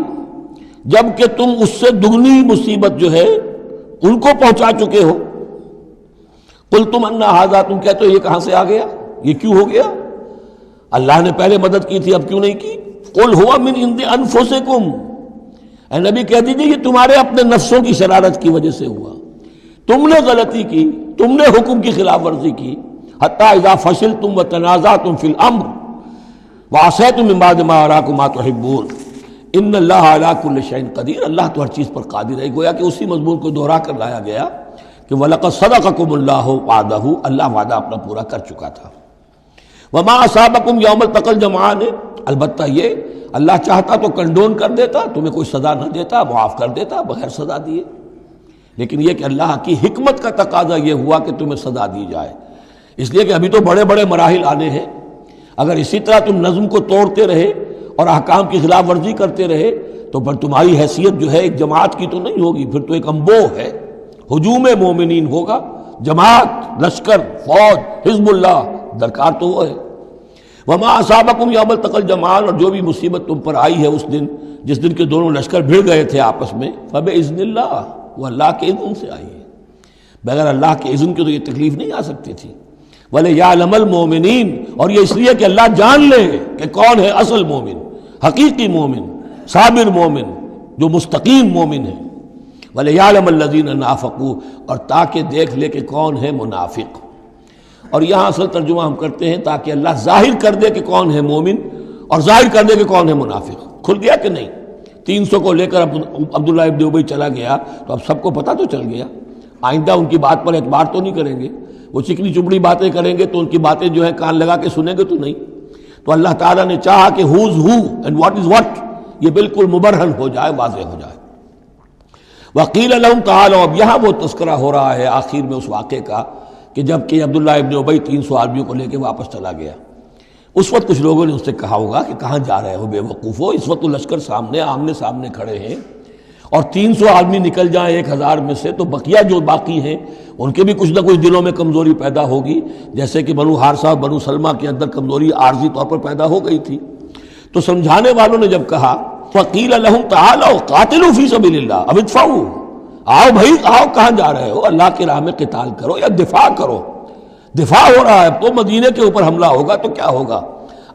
جب کہ تم اس سے دگنی مصیبت جو ہے ان کو پہنچا چکے ہو، قُلْتُمْ أَنَّىٰ هَٰذَا، تم کہتے ہو یہ کہاں سے آ گیا، یہ کیوں ہو گیا، اللہ نے پہلے مدد کی تھی اب کیوں نہیں کی. قُلْ هُوَ مِنْ عِنْدِ أَنفُسِكُمْ، اے نبی کہہ دیجیے یہ تمہارے اپنے نفسوں کی شرارت کی وجہ سے ہوا، تم نے غلطی کی، تم نے حکم کی خلاف ورزی کی. حتی اذا فشلتم وتنازعتم فی الامر وعصیتم من بعد ما اراکم ما تحبون ان اللہ علی کل شیء قدیر. اللہ تو ہر چیز پر قادر ہے. گویا کہ اسی مضمون کو دہرا کر لایا گیا کہ وَلَقَدْ صَدَقَكُمُ اللَّهُ وَعْدَهُ، اللہ وعدہ اپنا پورا کر چکا تھا. وَمَا أَصَابَكُمْ يَوْمَ الْتَقَى الْجَمْعَانِ، البتہ یہ اللہ چاہتا تو کنڈون کر دیتا، تمہیں کوئی سزا نہ دیتا، معاف کر دیتا بغیر سزا دیے. لیکن یہ کہ اللہ کی حکمت کا تقاضا یہ ہوا کہ تمہیں سزا دی جائے، اس لیے کہ ابھی تو بڑے بڑے مراحل آنے ہیں. اگر اسی طرح تم نظم کو توڑتے رہے اور احکام کی خلاف ورزی کرتے رہے تو پھر تمہاری حیثیت جو ہے ایک جماعت کی تو نہیں ہوگی، پھر تو ایک انبوہ ہے. ہجوم مومنین ہوگا، جماعت، لشکر، فوج، حزب اللہ درکار تو وہ ہے. وما اصابکم یوم التقى الجمعان، اور جو بھی مصیبت تم پر آئی ہے اس دن جس دن کے دونوں لشکر بھڑ گئے تھے آپس میں، فباذن اللہ، وہ اللہ کے اذن سے آئی ہے. بغیر اللہ کے اذن کے تو یہ تکلیف نہیں آ سکتی تھی. وَلِيَعْلَمَ الْمُؤْمِنِينَ، اور یہ اس لیے کہ اللہ جان لے کہ کون ہے اصل مومن، حقیقی مومن، صابر مومن، جو مستقیم مومن ہے. وَلِيَعْلَمَ الَّذِينَ نَافَقُوا، اور تاکہ دیکھ لے کہ کون ہے منافق. اور یہاں اصل ترجمہ ہم کرتے ہیں تاکہ اللہ ظاہر کر دے کہ کون ہے مومن اور ظاہر کر دے کہ کون ہے منافق. کھل گیا کہ نہیں؟ 300 کو لے کر عبداللہ ابن ابی چلا گیا تو اب سب کو پتہ تو چل گیا. آئندہ ان کی بات پر اعتبار تو نہیں کریں گے، وہ چکنی چپڑی باتیں کریں گے تو ان کی باتیں جو ہے کان لگا کے سنیں گے تو نہیں. تو اللہ تعالیٰ نے چاہا کہ who's who and what is what یہ بالکل مبرہن ہو جائے، واضح ہو جائے. وقیل لہم تعالوا، اب یہاں وہ تذکرہ ہو رہا ہے آخر میں اس واقعے کا کہ جب کہ عبداللہ ابن ابی 300 آدمیوں کو لے کے واپس چلا گیا. اس وقت کچھ لوگوں نے اس سے کہا ہوگا کہ کہاں جا رہے ہو بے وقوفو، اس وقت تو لشکر سامنے آمنے سامنے کھڑے ہیں اور 300 آدمی نکل جائیں 1000 میں سے تو بقیہ جو باقی ہیں ان کے بھی کچھ نہ کچھ دلوں میں کمزوری پیدا ہوگی، جیسے کہ بنو حارثہ اور بنو سلمہ کے اندر کمزوری عارضی طور پر پیدا ہو گئی تھی. تو سمجھانے والوں نے جب کہا فقیل لہم تعالوا قاتلوا فی سبیل اللہ اب ادفعوا، آؤ بھائی آؤ، کہاں جا رہے ہو؟ اللہ کی راہ میں قتال کرو یا دفاع کرو. دفاع ہو رہا ہے تو مدینے کے اوپر حملہ ہوگا تو کیا ہوگا؟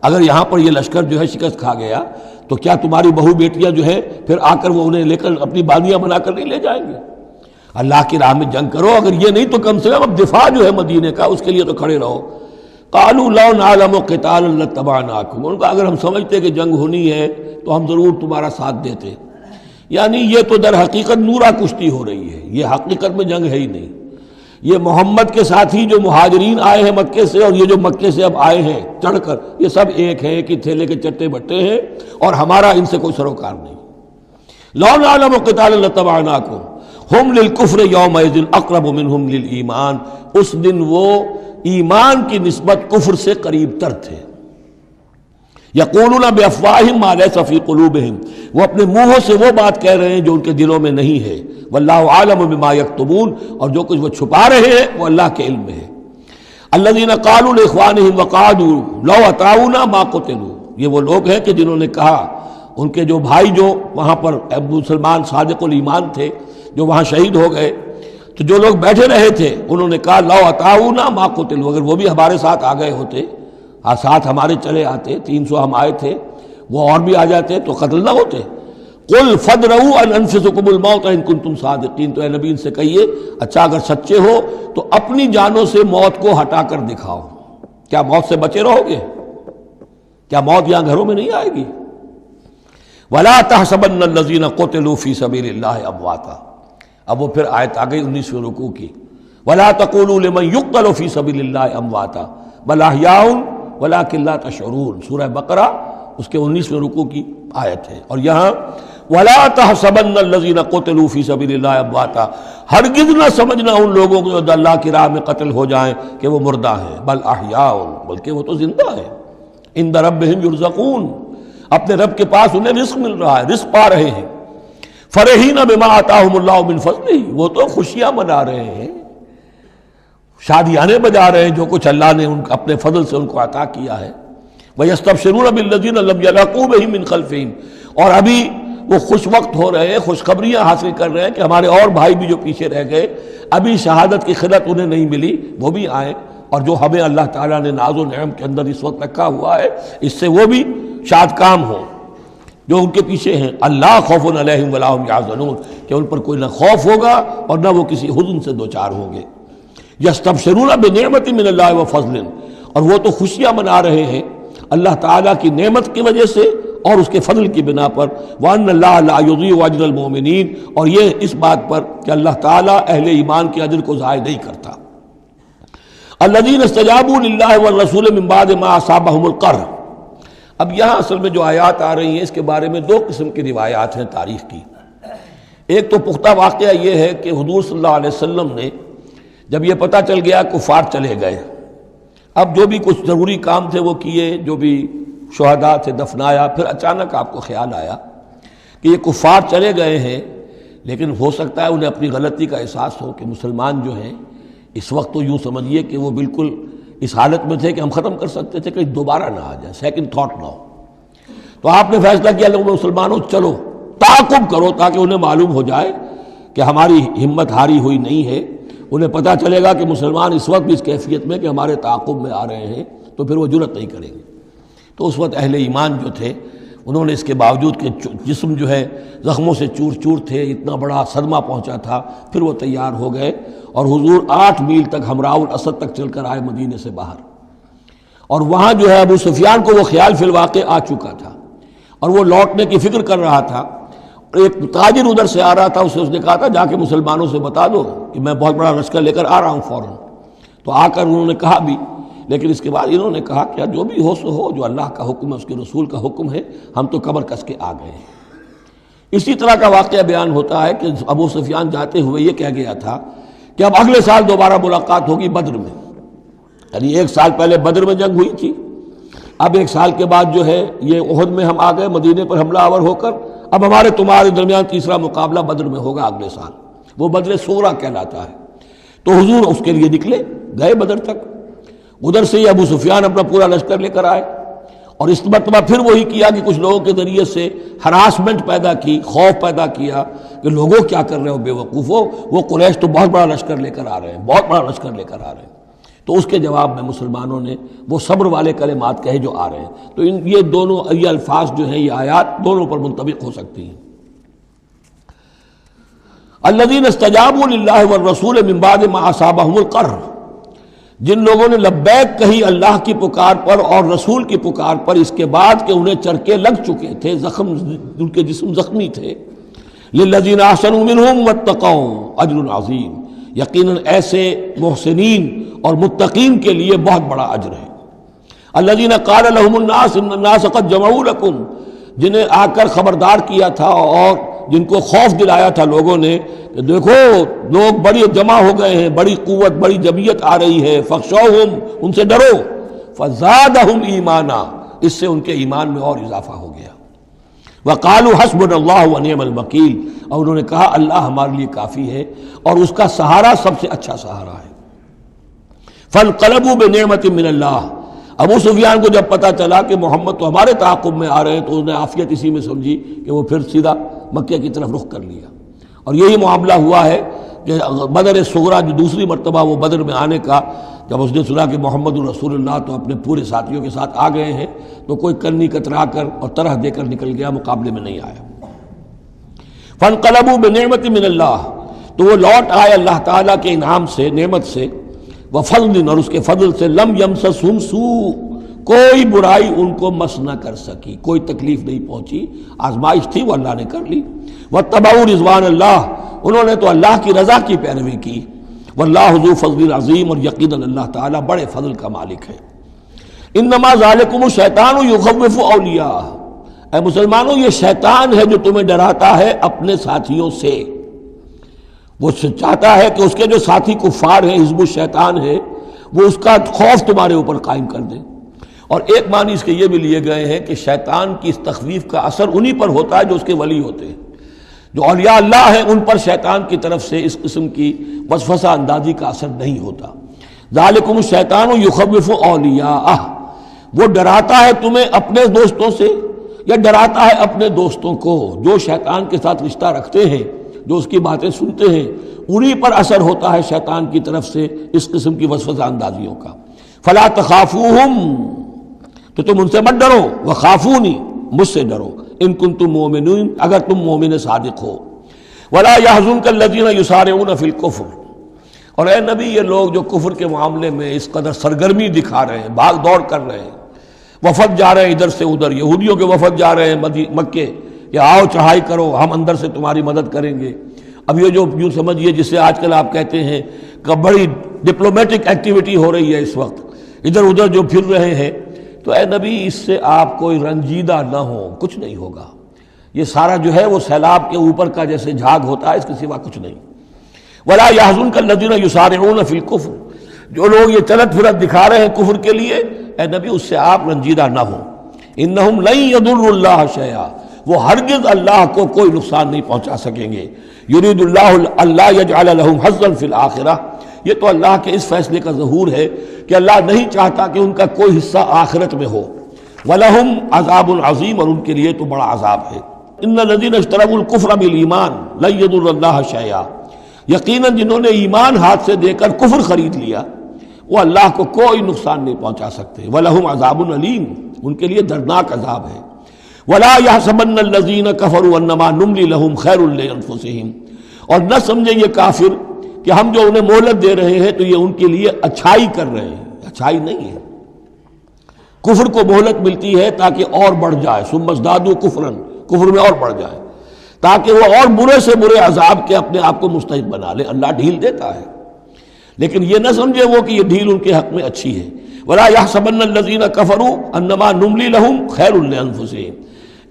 اگر یہاں پر یہ لشکر جو ہے شکست کھا گیا تو کیا تمہاری بہو بیٹیاں جو ہے پھر آ کر وہ انہیں لے کر اپنی بانیاں بنا کر نہیں لے جائیں گے؟ اللہ کی راہ میں جنگ کرو، اگر یہ نہیں تو کم سے کم اب دفاع جو ہے مدینے کا اس کے لیے تو کھڑے رہو. قالوا لو نعلم قتالا لاتبعناکم، ان کا اگر ہم سمجھتے کہ جنگ ہونی ہے تو ہم ضرور تمہارا ساتھ دیتے. یعنی یہ تو در حقیقت نورا کشتی ہو رہی ہے، یہ حقیقت میں جنگ ہے ہی نہیں. یہ محمد کے ساتھی جو مہاجرین آئے ہیں مکے سے اور یہ جو مکے سے اب آئے ہیں چڑھ کر، یہ سب ایک ہیں، ایک ہی تھیلے کے چٹے بٹے ہیں اور ہمارا ان سے کوئی سروکار نہیں. لو نعلم قتالا لاتبعناکم ہم للکفر یومئذ اقرب منہم للایمان، اس دن وہ ایمان کی نسبت کفر سے قریب تر تھے. یقولون بافواہہم ما لیس فی قلوبہم، وہ اپنے منہوں سے وہ بات کہہ رہے ہیں جو ان کے دلوں میں نہیں ہے. واللہ عالم بما یکتمون، اور جو کچھ وہ چھپا رہے ہیں وہ اللہ کے علم میں ہے. الذین قالوا لاخوانہم وقعدوا لو اطاعونا ما قتلوا، یہ وہ لوگ ہیں کہ جنہوں نے کہا، ان کے جو بھائی جو وہاں پر ابو سلمان صادق الایمان تھے جو وہاں شہید ہو گئے، تو جو لوگ بیٹھے رہے تھے انہوں نے کہا لو اطاعونا ما قتلوا، اگر وہ بھی ہمارے ساتھ آ گئے ہوتے، ساتھ ہمارے چلے آتے، 300 ہم آئے تھے، وہ اور بھی آ جاتے تو قتل نہ ہوتے. قل فادرؤوا عن انفسکم الموت ان کنتم صادقین، تو اے نبی ان سے کہیے اچھا اگر سچے ہو تو اپنی جانوں سے موت کو ہٹا کر دکھاؤ. کیا موت سے بچے رہو گے؟ کیا موت یہاں گھروں میں نہیں آئے گی؟ ولا تحسبن الذین قتلوا فی سبیل اللہ امواتا، اب وہ پھر آیت آ گئی 19ویں رکوع کی، ولا تقولوا لمن يقتل فی سبیل اللہ امواتا بل احیاء ولکن لا تشعرون، سورہ بقرہ اس کے 19ویں رکوع کی آیت ہے. اور یہاں وَلَا تَحْسَبَنَّ الَّذِينَ قُتِلُوا فِي سَبِيلِ اللَّهِ أَمْوَاتًا، ہرگز نہ سمجھنا ان لوگوں کو جو اللہ کی راہ میں قتل ہو جائیں کہ وہ مردہ ہیں، بل احیاء، بلکہ وہ تو زندہ ہیں. عند ربهم يرزقون، اپنے رب کے پاس انہیں رزق مل رہا ہے، رزق پا رہے ہیں. فرحین بما آتاہم اللہ من فضلہ، وہ تو خوشیاں منا رہے ہیں، شادیانے بجا رہے ہیں جو کچھ اللہ نے اپنے فضل سے ان کو عطا کیا ہے. وَيَسْتَبْشِرُونَ بِالَّذِينَ لَمْ يَلْحَقُوا بِهِم مِّن خَلْفِهِمْ، اور ابھی وہ خوش وقت ہو رہے ہیں، خوشخبریاں حاصل کر رہے ہیں کہ ہمارے اور بھائی بھی جو پیچھے رہ گئے، ابھی شہادت کی خلت انہیں نہیں ملی، وہ بھی آئیں، اور جو ہمیں اللہ تعالیٰ نے ناز و نعم کے اندر اس وقت رکھا ہوا ہے اس سے وہ بھی شاد کام ہو. جو ان کے پیچھے ہیں، اللہ خوف علیہم ولا هم یحزنون، کہ ان پر کوئی نہ خوف ہوگا اور نہ وہ کسی حزن سے دوچار ہوں گے۔ یستبشرون بنعمت من اللہ وفضل، اور وہ تو خوشیاں منا رہے ہیں اللہ تعالیٰ کی نعمت کی وجہ سے اور اس کے فضل کی بنا پر، وَأَنَّ اللَّهَ لَا يُضِيعُ أَجْرَ الْمُؤْمِنِينَ، اور یہ اس بات پر کہ اللہ تعالیٰ اہل ایمان کے اجر کو ضائع نہیں کرتا۔ الَّذِينَ اسْتَجَابُوا لِلَّهِ وَالرَّسُولِ مِن بَعْدِ مَا أَصَابَهُمُ الْقَرْحُ۔ اب یہاں اصل میں جو آیات آ رہی ہیں اس کے بارے میں دو قسم کی روایات ہیں تاریخ کی۔ ایک تو پختہ واقعہ یہ ہے کہ حضور صلی اللہ علیہ وسلم نے جب یہ پتہ چل گیا کفار چلے گئے، اب جو بھی کچھ ضروری کام تھے وہ کیے، جو بھی شہداء تھے دفنایا، پھر اچانک آپ کو خیال آیا کہ یہ کفار چلے گئے ہیں، لیکن ہو سکتا ہے انہیں اپنی غلطی کا احساس ہو کہ مسلمان جو ہیں اس وقت تو یوں سمجھیے کہ وہ بالکل اس حالت میں تھے کہ ہم ختم کر سکتے تھے کہ دوبارہ نہ آ جائے، سیکنڈ تھاٹ نہ ہو۔ تو آپ نے فیصلہ کیا لوگوں مسلمانوں چلو تعاقب کرو تاکہ انہیں معلوم ہو جائے کہ ہماری ہمت ہاری ہوئی نہیں ہے، انہیں پتہ چلے گا کہ مسلمان اس وقت بھی اس کیفیت میں کہ ہمارے تعاقب میں آ رہے ہیں، تو پھر وہ جرأت نہیں کریں گے۔ تو اس وقت اہل ایمان جو تھے انہوں نے اس کے باوجود کہ جسم جو ہے زخموں سے چور چور تھے، اتنا بڑا صدمہ پہنچا تھا، پھر وہ تیار ہو گئے اور حضور 8 میل تک ہمراہ الاسد تک چل کر آئے مدینے سے باہر، اور وہاں جو ہے ابو سفیان کو وہ خیال فی الواقع آ چکا تھا اور وہ لوٹنے کی فکر کر رہا تھا۔ ایک تاجر ادھر سے آ رہا تھا، اس نے کہا تھا جا کے مسلمانوں سے بتا دو کہ میں بہت بڑا لشکر لے کر آ رہا ہوں فوراً۔ تو آ کر انہوں نے کہا بھی، لیکن اس کے بعد انہوں نے کہا کہ جو بھی ہو سو ہو، جو اللہ کا حکم ہے اس کے رسول کا حکم ہے، ہم تو کمر کس کے آ گئے ہیں۔ اسی طرح کا واقعہ بیان ہوتا ہے کہ ابو سفیان جاتے ہوئے یہ کہہ گیا تھا کہ اب اگلے سال دوبارہ ملاقات ہوگی بدر میں، یعنی 1 سال پہلے بدر میں جنگ ہوئی تھی، اب 1 سال کے بعد جو ہے یہ احد میں ہم آ گئے مدینے پر حملہ آور ہو کر، اب ہمارے تمہارے درمیان تیسرا مقابلہ بدر میں ہوگا اگلے سال، وہ بدر صغریٰ کہلاتا ہے۔ تو حضور اس کے لیے نکلے، گئے بدر تک، ادھر سے ہی ابو سفیان اپنا پورا لشکر لے کر آئے، اور اس مرتبہ پھر وہی کیا کہ کچھ لوگوں کے ذریعے سے ہراسمنٹ پیدا کی، خوف پیدا کیا کہ لوگوں کیا کر رہے ہو بے وقوفو، وہ قریش تو بہت بڑا لشکر لے کر آ رہے ہیں، بہت بڑا لشکر لے کر آ رہے ہیں۔ تو اس کے جواب میں مسلمانوں نے وہ صبر والے کلمات کہے جو آ رہے ہیں۔ تو یہ دونوں یہ الفاظ جو ہیں، یہ آیات دونوں پر منطبق ہو سکتی ہیں۔ الذین استجابوا للہ والرسول من بعد ما اصابهم القرح، جن لوگوں نے لبیک کہی اللہ کی پکار پر اور رسول کی پکار پر اس کے بعد کہ انہیں چرکے لگ چکے تھے، زخم ان کے جسم زخمی تھے، للذین احسنوا منہم واتقوا اجر عظیم، یقیناً ایسے محسنین اور متقین کے لیے بہت بڑا اجر ہے۔ الذین قال لهم الناس ان الناس قد جمعوا لكم، جنہیں آ کر خبردار کیا تھا اور جن کو خوف دلایا تھا لوگوں نے کہ دیکھو لوگ بڑی جمع ہو گئے ہیں، بڑی قوت بڑی جمعیت آ رہی ہے، فخشوہم، ان سے ڈرو، فزادہم ایمانا، اس سے ان کے ایمان میں اور اضافہ ہو گیا۔ وقالوا حسبنا اللہ ونعم الوکیل، اور انہوں نے کہا اللہ ہمارے لیے کافی ہے اور اس کا سہارا سب سے اچھا سہارا ہے۔ فانقلبوا بنعمت من اللہ، ابو سفیان کو جب پتہ چلا کہ محمد تو ہمارے تعاقب میں آ رہے ہیں تو انہوں نے عافیت اسی میں سمجھی کہ وہ پھر سیدھا مکہ کی طرف رخ کر لیا، اور یہی معاملہ ہوا ہے کہ بدر صغریٰ جو دوسری مرتبہ وہ بدر میں آنے کا، جب اس نے سنا کہ محمد رسول اللہ تو اپنے پورے ساتھیوں کے ساتھ آ گئے ہیں، تو کوئی کنی کترا کر اور طرح دے کر نکل گیا، مقابلے میں نہیں آیا۔ فانقلبوا بنعمت من اللہ، تو وہ لوٹ آئے اللہ تعالیٰ کے انعام سے، نعمت سے، وفضل، اور اس کے فضل سے، لم یمسسہم سوء، کوئی برائی ان کو مس نہ کر سکی، کوئی تکلیف نہیں پہنچی، آزمائش تھی وہ اللہ نے کر لی۔ واتبعوا رضوان اللہ، انہوں نے تو اللہ کی رضا کی پیروی کی۔ واللہ ذو فضل عظیم، اور یقیناً اللہ تعالیٰ بڑے فضل کا مالک ہے۔ انما ذالکم الشیطان یخوف اولیاء، اے مسلمانوں یہ شیطان ہے جو تمہیں ڈراتا ہے اپنے ساتھیوں سے، وہ چاہتا ہے کہ اس کے جو ساتھی کفار ہیں، حزب الشیطان ہے، وہ اس کا خوف تمہارے اوپر قائم کر دے۔ اور ایک معنی اس کے یہ بھی لیے گئے ہیں کہ شیطان کی اس تخویف کا اثر انہی پر ہوتا ہے جو اس کے ولی ہوتے ہیں، جو اولیاء اللہ ہیں ان پر شیطان کی طرف سے اس قسم کی وسوسہ اندازی کا اثر نہیں ہوتا۔ ذالکم الشیطان یخوف اولیاءہ، وہ ڈراتا ہے تمہیں اپنے دوستوں سے، یا ڈراتا ہے اپنے دوستوں کو جو شیطان کے ساتھ رشتہ رکھتے ہیں، جو اس کی باتیں سنتے ہیں، انہی پر اثر ہوتا ہے شیطان کی طرف سے اس قسم کی وسوسہ اندازیوں کا۔ فلا تخافوہم، تو تم ان سے مت ڈرو، وخافونی، مجھ سے ڈرو، ان کنتم مؤمنین، اگر تم مومن صادق ہو۔ ولا يحزنك الذين يسارعون في الكفر، اور اے نبی یہ لوگ جو کفر کے معاملے میں اس قدر سرگرمی دکھا رہے ہیں، بھاگ دوڑ کر رہے ہیں، وفد جا رہے ہیں ادھر سے ادھر، یہودیوں کے وفد جا رہے ہیں مکے کہ آؤ چڑھائی کرو، ہم اندر سے تمہاری مدد کریں گے۔ اب یہ جو یوں سمجھیے جسے آج کل آپ کہتے ہیں کہ بڑی ڈپلومیٹک ایکٹیویٹی ہو رہی ہے اس وقت، ادھر ادھر جو پھر رہے ہیں، تو اے نبی اس سے آپ کوئی رنجیدہ نہ ہو، کچھ نہیں ہوگا۔ یہ سارا جو ہے وہ سیلاب کے اوپر کا جیسے جھاگ ہوتا ہے، اس کے سوا کچھ نہیں۔ ولا يحزنك الذين يسارعون في الكفر، جو لوگ یہ چلت پھرت دکھا رہے ہیں کفر کے لیے، اے نبی اس سے آپ رنجیدہ نہ ہو۔ انہم لن يضروا اللہ شیئا، وہ ہرگز اللہ کو کوئی نقصان نہیں پہنچا سکیں گے۔ یرید اللہ اللہ یجعل لهم حظا فی الآخرہ، یہ تو اللہ کے اس فیصلے کا ظہور ہے کہ اللہ نہیں چاہتا کہ ان کا کوئی حصہ آخرت میں ہو۔ وَلَهُمْ عَذَابٌ عَظِيمٌ، اور ان کے لیے تو بڑا عذاب ہے۔ ان الذین اشتروا الکفر بالایمان لن یضروا اللہ شیئا، یقیناً جنہوں نے ایمان ہاتھ سے دے کر کفر خرید لیا وہ اللہ کو کوئی نقصان نہیں پہنچا سکتے۔ وَلَهُمْ عَذَابٌ علیم، ان کے لیے دردناک عذاب ہے۔ وَلَا يَحْسَبَنَّ الَّذِينَ كَفَرُوا أَنَّمَا نُمْلِي لَهُمْ خَيْرٌ لِأَنفُسِهِمْ، اور نہ سمجھیں یہ کافر کہ ہم جو انہیں مہلت دے رہے ہیں تو یہ ان کے لیے اچھائی کر رہے ہیں، اچھائی نہیں ہے۔ کفر کو مہلت ملتی ہے تاکہ اور بڑھ جائے، ثم ازدادوا کفرا، کفر میں اور بڑھ جائے، تاکہ وہ اور برے سے برے عذاب کے اپنے آپ کو مستحق بنا لے۔ اللہ ڈھیل دیتا ہے، لیکن یہ نہ سمجھے وہ کہ یہ ڈھیل ان کے حق میں اچھی ہے۔ وَلَا يَحْسَبَنَّ الَّذِينَ كَفَرُوا أَنَّمَا نُمْلِي لَهُمْ خَيْرٌ لِأَنفُسِهِمْ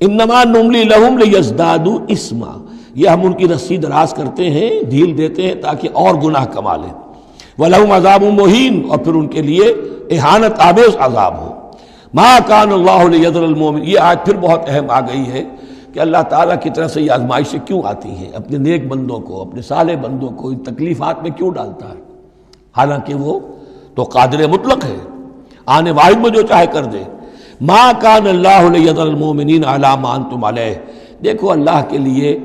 إِنَّمَا نُمْلِي لَهُمْ لِيَزْدَادُوا إِثْمًا، یہ ہم ان کی رسی دراز کرتے ہیں، ڈھیل دیتے ہیں تاکہ اور گناہ کما لیں۔ وَلَهُمْ عَذَابٌ مُهِينٌ، اور پھر ان کے لیے اہانت آمیز عذاب ہو۔ مَا كَانَ اللَّهُ لِيَذَرَ الْمُؤْمِنِينَ، یہ آیت پھر بہت اہم آ گئی ہے کہ اللہ تعالیٰ کی طرف سے یہ آزمائشیں کیوں آتی ہیں، اپنے نیک بندوں کو، اپنے صالح بندوں کو ان تکلیفات میں کیوں ڈالتا ہے، حالانکہ وہ تو قادر مطلق ہے، آنے واحد میں جو چاہے کر دے۔ ما کان اللہ لیذر المؤمنین علی ما انتم علیہ، دیکھو اللہ کے لیے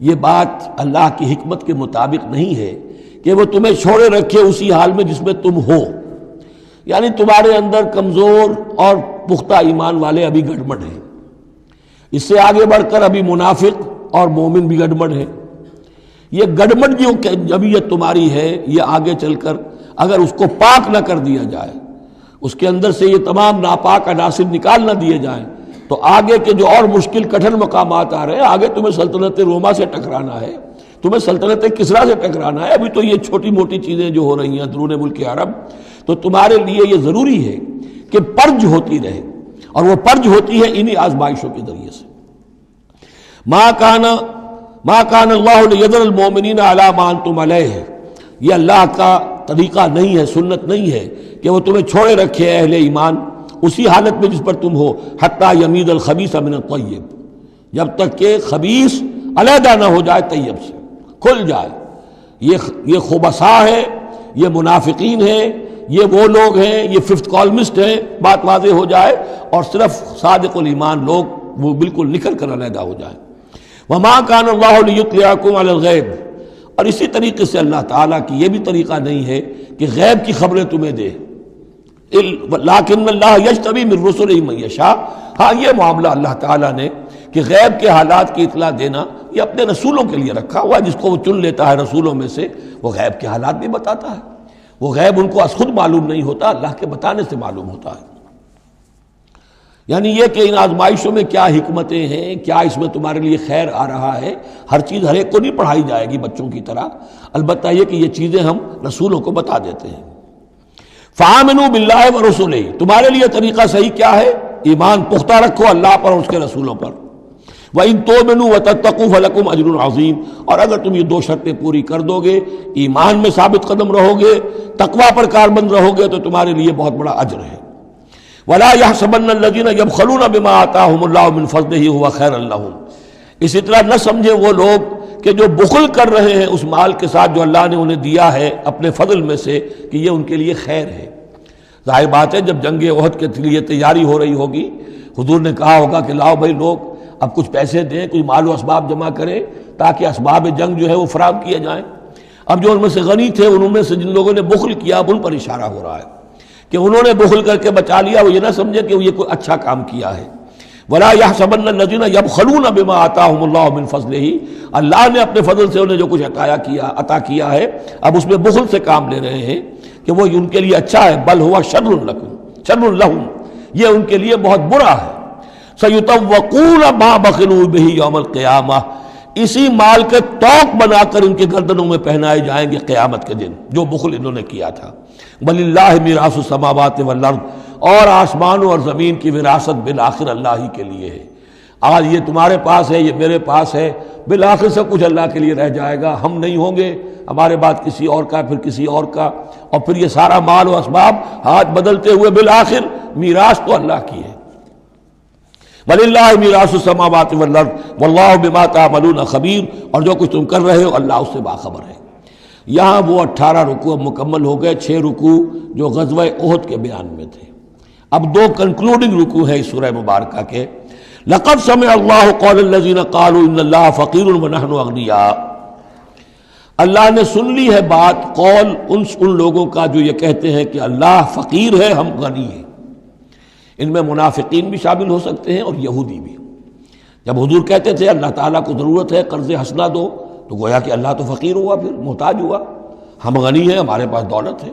یہ بات اللہ کی حکمت کے مطابق نہیں ہے کہ وہ تمہیں چھوڑے رکھے اسی حال میں جس میں تم ہو، یعنی تمہارے اندر کمزور اور پختہ ایمان والے ابھی گڑبڑ ہیں، اس سے آگے بڑھ کر ابھی منافق اور مومن بھی گڑبڑ ہیں۔ یہ گڑبڑ جو جبیت تمہاری ہے، یہ آگے چل کر اگر اس کو پاک نہ کر دیا جائے، اس کے اندر سے یہ تمام ناپاک عناصر نکال نہ دیے جائیں، تو آگے کے جو اور مشکل کٹھن مقامات آ رہے ہیں، آگے تمہیں سلطنت روما سے ٹکرانا ہے، تمہیں سلطنت کسریٰ سے ٹکرانا ہے۔ ابھی تو یہ چھوٹی موٹی چیزیں جو ہو رہی ہیں درون ملک عرب، تو تمہارے لیے یہ ضروری ہے کہ پرج ہوتی رہے، اور وہ پرج ہوتی ہے انہی آزمائشوں کے ذریعے سے۔ ما کان اللہ لیذر المؤمنین علی ما انتم علیہ، یہ اللہ کا طریقہ نہیں ہے، سنت نہیں ہے کہ وہ تمہیں چھوڑے رکھے اہل ایمان اسی حالت میں جس پر تم ہو، حتی یمیز الخبیث من الطیب، جب تک کہ خبیث علیحدہ نہ ہو جائے طیب سے، کھل جائے۔ یہ خبثاء ہے، یہ منافقین ہیں، یہ وہ لوگ ہیں، یہ ففتھ کالمسٹ ہیں، بات واضح ہو جائے، اور صرف صادق الایمان لوگ وہ بالکل نکل کر علیحدہ ہو جائیں۔ وما کان اللہ لیطلعکم علی الغیب، اور اسی طریقے سے اللہ تعالیٰ کی یہ بھی طریقہ نہیں ہے کہ غیب کی خبریں تمہیں دے، لیکن اللہ یجتبی من رسلہ من یشاء، ہاں یہ معاملہ اللہ تعالیٰ نے کہ غیب کے حالات کی اطلاع دینا یہ اپنے رسولوں کے لیے رکھا ہوا ہے، جس کو وہ چن لیتا ہے رسولوں میں سے وہ غیب کے حالات بھی بتاتا ہے۔ وہ غیب ان کو از خود معلوم نہیں ہوتا، اللہ کے بتانے سے معلوم ہوتا ہے۔ یعنی یہ کہ ان آزمائشوں میں کیا حکمتیں ہیں، کیا اس میں تمہارے لیے خیر آ رہا ہے، ہر چیز ہر ایک کو نہیں پڑھائی جائے گی بچوں کی طرح، البتہ یہ کہ یہ چیزیں ہم رسولوں کو بتا دیتے ہیں۔ فآمنوا باللہ ورسولہ، تمہارے لیے طریقہ صحیح کیا ہے؟ ایمان پختہ رکھو اللہ پر اور اس کے رسولوں پر۔ وَإِن تُؤْمِنُوا وَتَتَّقُوا فَلَكُمْ أَجْرٌ عَظِيمٌ، اور اگر تم یہ دو شرطیں پوری کر دو گے، ایمان میں ثابت قدم رہو گے، تقوی پر کاربند رہو گے، تو تمہارے لیے بہت بڑا اجر ہے۔ وَلَا يَحْسَبَنَّ الَّذِينَ يَبْخَلُونَ بِمَا آتَاهُمُ اللَّهُ مِنْ فَضْلِهِ هُوَ خَيْرًا لَهُمْ، اسی طرح نہ سمجھے وہ لوگ کہ جو بخل کر رہے ہیں اس مال کے ساتھ جو اللہ نے انہیں دیا ہے اپنے فضل میں سے، کہ یہ ان کے لیے خیر ہے۔ ظاہر بات ہے جب جنگ احد کے لیے تیاری ہو رہی ہوگی، حضور نے کہا ہوگا کہ لاؤ بھائی لوگ اب کچھ پیسے دیں، کچھ مال و اسباب جمع کریں تاکہ اسباب جنگ جو ہے وہ فراہم کیے جائیں۔ اب جو ان میں سے غنی تھے، ان میں سے جن لوگوں نے بخل کیا، اب ان پر اشارہ ہو رہا ہے کہ انہوں نے بخل کر کے بچا لیا، وہ یہ نہ سمجھے کہ یہ کوئی اچھا کام کیا ہے۔ ولا يحسبن الذين يبخلون بما آتاهم الله من فضله، اللہ نے اپنے فضل سے انہیں جو کچھ عطا کیا ہے اب اس میں بخل سے کام لے رہے ہیں کہ وہ ان کے لیے اچھا ہے، بل هو شر لهم، یہ ان کے لیے بہت برا ہے۔ سيطوقون ما بخلوا به يوم القيامة، اسی مال کے توق بنا کر ان کے گردنوں میں پہنائے جائیں گے قیامت کے دن جو بخل انہوں نے کیا تھا۔ وللہ میراث السماوات والارض، اور آسمانوں اور زمین کی وراثت بالآخر اللہ ہی کے لیے ہے۔ آج یہ تمہارے پاس ہے، یہ میرے پاس ہے، بالآخر سب کچھ اللہ کے لیے رہ جائے گا، ہم نہیں ہوں گے، ہمارے بعد کسی اور کا، پھر کسی اور کا، اور پھر یہ سارا مال و اسباب ہاتھ بدلتے ہوئے بالآخر میراث تو اللہ کی ہے۔ وَلِلَّهِ مِيرَاثُ السَّمَاوَاتِ وَالْأَرْضِ وَاللَّهُ بِمَا تَعْمَلُونَ خَبِيرٌ، اور جو کچھ تم کر رہے ہو اللہ اس سے باخبر ہے۔ یہاں وہ 18 رکوع مکمل ہو گئے، 6 رکوع جو غزوہ احد کے بیان میں تھے۔ اب 2 کنکلوڈنگ رکوع ہے اس سورہ مبارکہ کے۔ لَقَدْ سَمِعَ اللَّهُ قَوْلَ الَّذِينَ قَالُوا إِنَّ اللَّهَ فَقِيرٌ وَنَحْنُ أَغْنِيَاءُ، اللہ نے سن لی ہے بات، قول ان لوگوں کا جو یہ کہتے ہیں کہ اللہ فقیر ہے، ہم غنی ہیں۔ ان میں منافقین بھی شامل ہو سکتے ہیں اور یہودی بھی۔ جب حضور کہتے تھے اللہ تعالیٰ کو ضرورت ہے قرض حسنہ دو، تو گویا کہ اللہ تو فقیر ہوا، پھر محتاج ہوا، ہم غنی ہیں، ہمارے پاس دولت ہے۔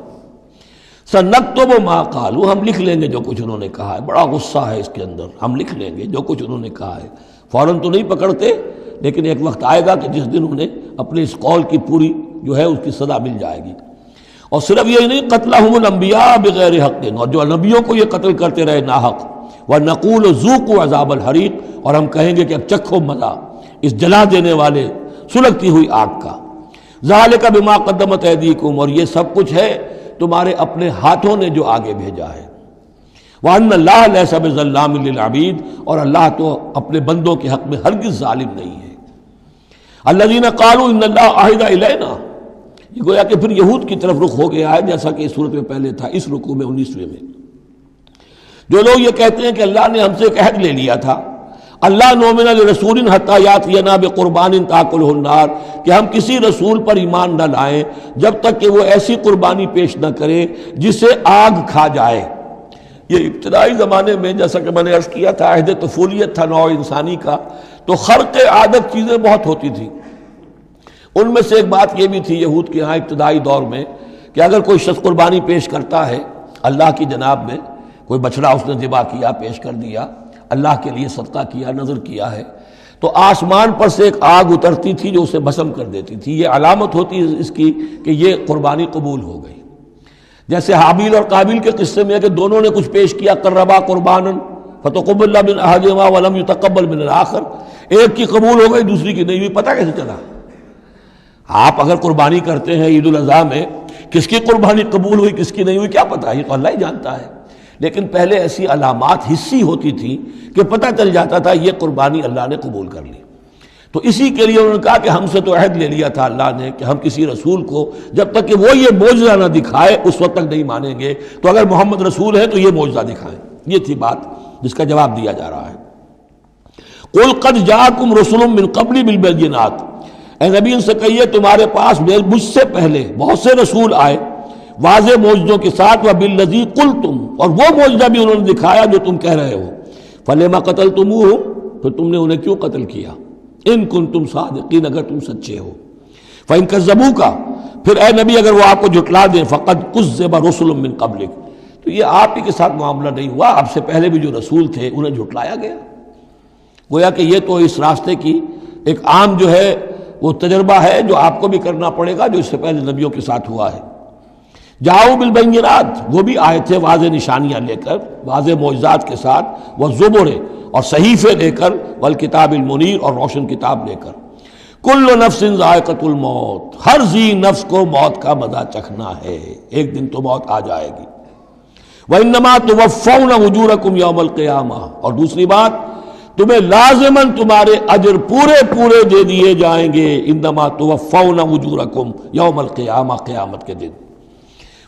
سنکتب ما قالوا، ہم لکھ لیں گے جو کچھ انہوں نے کہا ہے۔ بڑا غصہ ہے اس کے اندر، ہم لکھ لیں گے جو کچھ انہوں نے کہا ہے۔ فوراً تو نہیں پکڑتے، لیکن ایک وقت آئے گا کہ جس دن انہیں اپنے اس قول کی پوری جو ہے اس کی سزا مل جائے گی۔ اور صرف یہی نہیں، قتلہم الانبیاء بغیر حق، اور جو نبیوں کو یہ قتل کرتے رہے ناحق، وَنَقُولُ ذُوقُوا عَذَابَ الْحَرِيقِ، اور ہم کہیں گے کہ اب چکھو مزہ اس جلا دینے والے سلگتی ہوئی آگ کا۔ ذَلِكَ بِمَا قَدَّمَتْ أَيْدِيكُمْ، اور یہ سب کچھ ہے تمہارے اپنے ہاتھوں نے جو آگے بھیجا ہے۔ وَأَنَّ اللَّهَ لَيْسَ بِظَلَّامٍ لِّلْعَبِيدِ، اور اللہ تو اپنے بندوں کے حق میں ہرگز ظالم نہیں ہے۔ الَّذِينَ قَالُوا إِنَّ اللَّهَ عَهِدَ إِلَيْنَا، یہ گویا کہ پھر یہود کی طرف رخ ہو گیا ہے، جیسا کہ اس صورت میں پہلے تھا، اس رکوع میں 19ویں میں۔ جو لوگ یہ کہتے ہیں کہ اللہ نے ہم سے ایک عہد لے لیا تھا، اللہ نؤمن لرسول حتی یاتینا بقربان تاکلہ النار، کہ ہم کسی رسول پر ایمان نہ لائیں جب تک کہ وہ ایسی قربانی پیش نہ کرے جسے آگ کھا جائے۔ یہ ابتدائی زمانے میں جیسا کہ میں نے عرض کیا تھا، عہد طفولیت تھا نوع انسانی کا، تو خرق عادت چیزیں بہت ہوتی تھیں۔ ان میں سے ایک بات یہ بھی تھی یہود کے ہاں ابتدائی دور میں کہ اگر کوئی شخص قربانی پیش کرتا ہے اللہ کی جناب میں، کوئی بچڑا اس نے ذبح کیا، پیش کر دیا، اللہ کے لیے صدقہ کیا، نذر کیا ہے، تو آسمان پر سے ایک آگ اترتی تھی جو اسے بھسم کر دیتی تھی۔ یہ علامت ہوتی ہے اس کی کہ یہ قربانی قبول ہو گئی۔ جیسے حابیل اور قابیل کے قصے میں ہے کہ دونوں نے کچھ پیش کیا، قربا قربانا فتقبل من احدہما ولم یتقبل من الآخر، ایک کی قبول ہو گئی دوسری کی نہیں ہوئی۔ پتہ کیسے چلا؟ آپ اگر قربانی کرتے ہیں عید الاضحیٰ میں، کس کی قربانی قبول ہوئی کس کی نہیں ہوئی کیا پتہ، یہ تو اللہ ہی جانتا ہے۔ لیکن پہلے ایسی علامات حسی ہوتی تھی کہ پتہ چل جاتا تھا یہ قربانی اللہ نے قبول کر لی۔ تو اسی کے لیے انہوں نے کہا کہ ہم سے تو عہد لے لیا تھا اللہ نے کہ ہم کسی رسول کو جب تک کہ وہ یہ معجزہ نہ دکھائے اس وقت تک نہیں مانیں گے، تو اگر محمد رسول ہے تو یہ معجزہ دکھائیں۔ یہ تھی بات جس کا جواب دیا جا رہا ہے۔ قُلْ قَدْ جَاءَكُمْ رُسُلٌ مِّن قَبْلِ بِالْبَيِّنَاتِ، اے نبی ان سے کہیے تمہارے پاس مجھ سے پہلے بہت سے رسول آئے واضح معجزوں کے ساتھ، وَبِالَّذِي قُلْتُمْ، اور وہ معجزہ بھی انہوں نے دکھایا جو تم کہہ رہے ہو۔ فَلِمَ قَتَلْتُمُوهُمْ، پھر تم نے انہیں کیوں قتل کیا؟ ان کنتم صادقین، اگر تم سچے ہو۔ فَإِن كَذَّبُوكَ، پھر اے نبی اگر وہ آپ کو جھٹلا دیں، فَقَدْ كُذِّبَ رُسُلٌ مِّن قَبْلِكَ، تو یہ آپ ہی کے ساتھ معاملہ نہیں ہوا، آپ سے پہلے بھی جو رسول تھے انہیں جھٹلایا گیا۔ گویا کہ یہ تو اس راستے کی ایک عام جو ہے وہ تجربہ ہے جو آپ کو بھی کرنا پڑے گا جو اس سے پہلے نبیوں کے ساتھ ہوا ہے۔ جاؤ بالبینات، وہ بھی آئے تھے واضح نشانیاں لے کر، واضح معجزات کے ساتھ، والزبر، اور صحیفے لے کر، والکتاب المنیر، اور روشن کتاب لے کر۔ کل نفس ذائقۃ الموت، ہر ذی نفس کو موت کا مزہ چکھنا ہے، ایک دن تو موت آ جائے گی۔ وانما توفون اجورکم یوم القیامہ، اور دوسری بات تمہیں لازماً تمہارے اجر پورے پورے دے دیے جائیں گے۔ انما توفون اجورکم یوم القیامہ، قیامت کے دن۔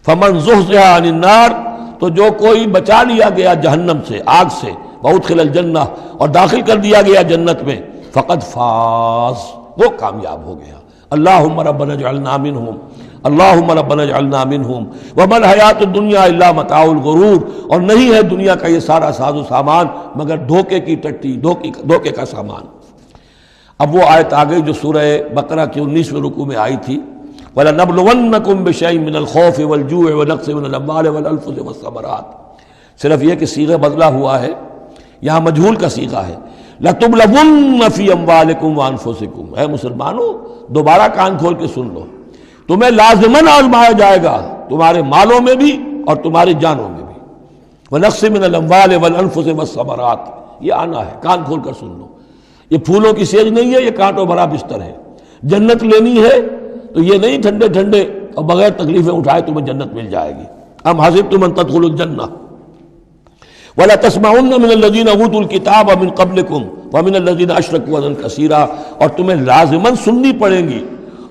فمن زحزح عن النار، تو جو کوئی بچا لیا گیا جہنم سے، آگ سے، وادخل الجنہ، اور داخل کر دیا گیا جنت میں، فقد فاز، وہ کامیاب ہو گیا۔ اللہم ربنا اجعلنا منہم، اللہم ربنا اجعلنا منہم وما الحیات الدنیا الا متاع الغرور، اور نہیں ہے دنیا کا یہ سارا ساز و سامان مگر دھوکے کی ٹٹی، دھوکے کا سامان۔ اب وہ آیت آ گئی جو سورہ بقرہ کے 19ویں رکوع میں آئی تھی، وَلَنَبْلُوَنَّكُمْ بِشَيْءٍ مِّنَ الْخَوْفِ وَالْجُوعِ وَنَقْصٍ مِّنَ الْأَمْوَالِ وَالْأَنفُسِ وَالثَّمَرَاتِ، صرف یہ کہ صیغہ بدلا ہوا ہے، یہاں مجہول کا صیغہ ہے۔ لَتُبْلَوُنَّ فِي أَمْوَالِكُمْ وَأَنفُسِكُمْ، اے مسلمانوں دوبارہ کان کھول کے سن لو، تمہیں لازماً آزمایا جائے گا، تمہارے مالوں میں بھی اور تمہاری جانوں میں بھی۔ وَنَقْصٍ مِّنَ الْأَمْوَالِ وَالْأَنفُسِ وَالثَّمَرَاتِ، یہ آنا ہے، کان کھول کر سن لو۔ یہ پھولوں کی سیج نہیں ہے، یہ کانٹوں بھرا بستر ہے۔ جنت لینی ہے تو یہ نہیں ٹھنڈے ٹھنڈے اور بغیر تکلیفیں اٹھائے تمہیں جنت مل جائے گی۔ ام حسبتم ان تدخلوا الجنہ ولا تسمعن من الذین اوتوا الکتاب من قبلکم ومن الذین اشرکوا اذی کثیرا، اور تمہیں لازماً سننی پڑیں گی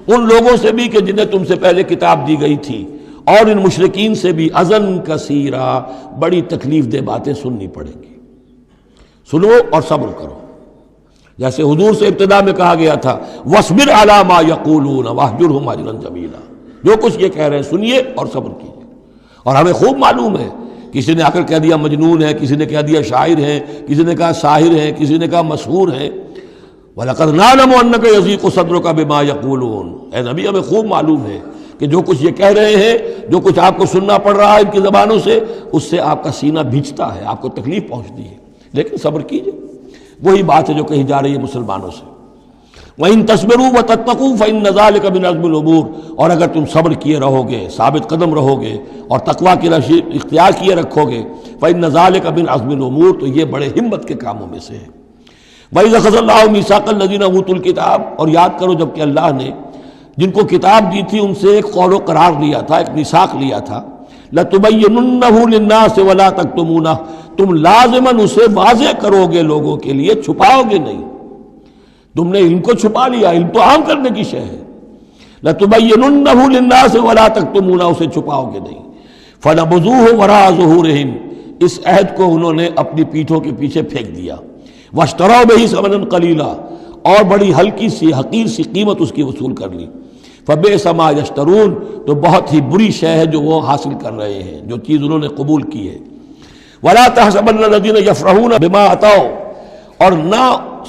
ان لوگوں سے بھی کہ جنہیں تم سے پہلے کتاب دی گئی تھی، اور ان مشرکین سے بھی اذن کثیرا، بڑی تکلیف دہ باتیں سننی پڑیں گی۔ سنو اور صبر کرو، جیسے حضور سے ابتدا میں کہا گیا تھا وَاصْبِرْ عَلَىٰ مَا يَقُولُونَ وَاهْجُرْهُمْ هَجْرًا جَمِيلًا، جو کچھ یہ کہہ رہے ہیں سنیے اور صبر کیجیے۔ اور ہمیں خوب معلوم ہے، کسی نے آ کر کہہ دیا مجنون ہے، کسی نے کہہ دیا شاعر ہے، کسی نے کہا ساحر ہے، کسی نے کہا مسحور ہے۔ وَلَقَدْ نَعْلَمُ أَنَّكَ يَضِيقُ صَدْرُكَ بِمَا يَقُولُونَ، اے نبی ہمیں خوب معلوم ہے کہ جو کچھ یہ کہہ رہے ہیں، جو کچھ آپ کو سننا پڑ رہا ہے ان کی زبانوں سے، اس سے آپ کا سینہ بھیجتا ہے، آپ کو تکلیف پہنچتی ہے، لیکن صبر کیجیے۔ وہی بات ہے جو کہی جا رہی ہے مسلمانوں سے، وَإِن تَصْبِرُوا وَتَتَّقُوا فَإِنَّ ذَلِكَ مِنْ عَزْمِ الْأُمُورِ، اور اگر تم صبر کیے رہو گے، ثابت قدم رہو گے اور تقویٰ کی راہ اختیار کیے رکھو گے، فَإِنَّ ذَلِكَ مِنْ عَزْمِ الْأُمُورِ، تو یہ بڑے ہمت کے کاموں میں سے ہے۔ وَإِذْ أَخَذَ اللَّهُ مِيثَاقَ الَّذِينَ أُوتُوا الْكِتَابَ، اور یاد کرو جب کہ اللہ نے جن کو کتاب دی تھی ان سے ایک قول و قرار لیا تھا، ایک میثاق لیا تھا، لَتُبَيِّنُنَّهُ لِلنَّاسِ وَلَا تَكْتُمُونَهُ، تم لازماً اسے واضح کرو گے لوگوں کے لیے، چھپاؤ گے نہیں۔ تم نے علم کو چھپا لیا، علم تو عام کرنے کی شے ہے۔ لَتُبَيِّنُنَّهُ لِلنَّاسِ وَلَا تَكْتُمُونَهُ، اسے چھپاؤ گے نہیں۔ فَنَبَذُوهُ وَرَاءَ ظُهُورِهِمْ، اس عہد کو انہوں نے اپنی پیٹھوں کے پیچھے پھینک دیا۔ وَاشْتَرَوْا بِهِ ثَمَنًا قَلِيلًا، اور بڑی ہلکی سی حقیر سی قیمت اس کی وصول کر لی۔ فَبِئْسَ مَا يَشْتَرُونَ، تو بہت ہی بری شے ہے جو وہ حاصل کر رہے ہیں، جو چیز انہوں نے قبول کی ہے۔ وَلَا تَحْسَبَنَّ الَّذِينَ يَفْرَحُونَ بِمَا أَتَوْا، اور نہ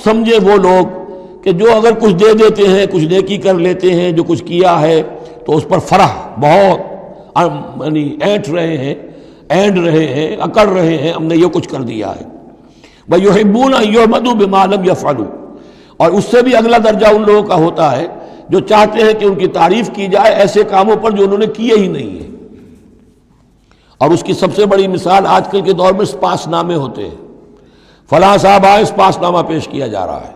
سمجھے وہ لوگ کہ جو اگر کچھ دے دیتے ہیں، کچھ نیکی کر لیتے ہیں، جو کچھ کیا ہے تو اس پر فرح بہت یعنی اینٹ رہے ہیں، اینڈ رہے ہیں، اکڑ رہے ہیں، ہم نے یہ کچھ کر دیا ہے۔ وَيُحِبُّونَ أَن يُحْمَدُوا بِمَا لَمْ يَفْعَلُوا، اور اس سے بھی اگلا درجہ ان لوگوں کا ہوتا ہے جو چاہتے ہیں کہ ان کی تعریف کی جائے ایسے کاموں پر جو انہوں نے کیے ہی نہیں ہیں۔ اور اس کی سب سے بڑی مثال آج کل کے دور میں سپاس نامے ہوتے ہیں، فلاں صاحب آئے سپاس نامہ پیش کیا جا رہا ہے،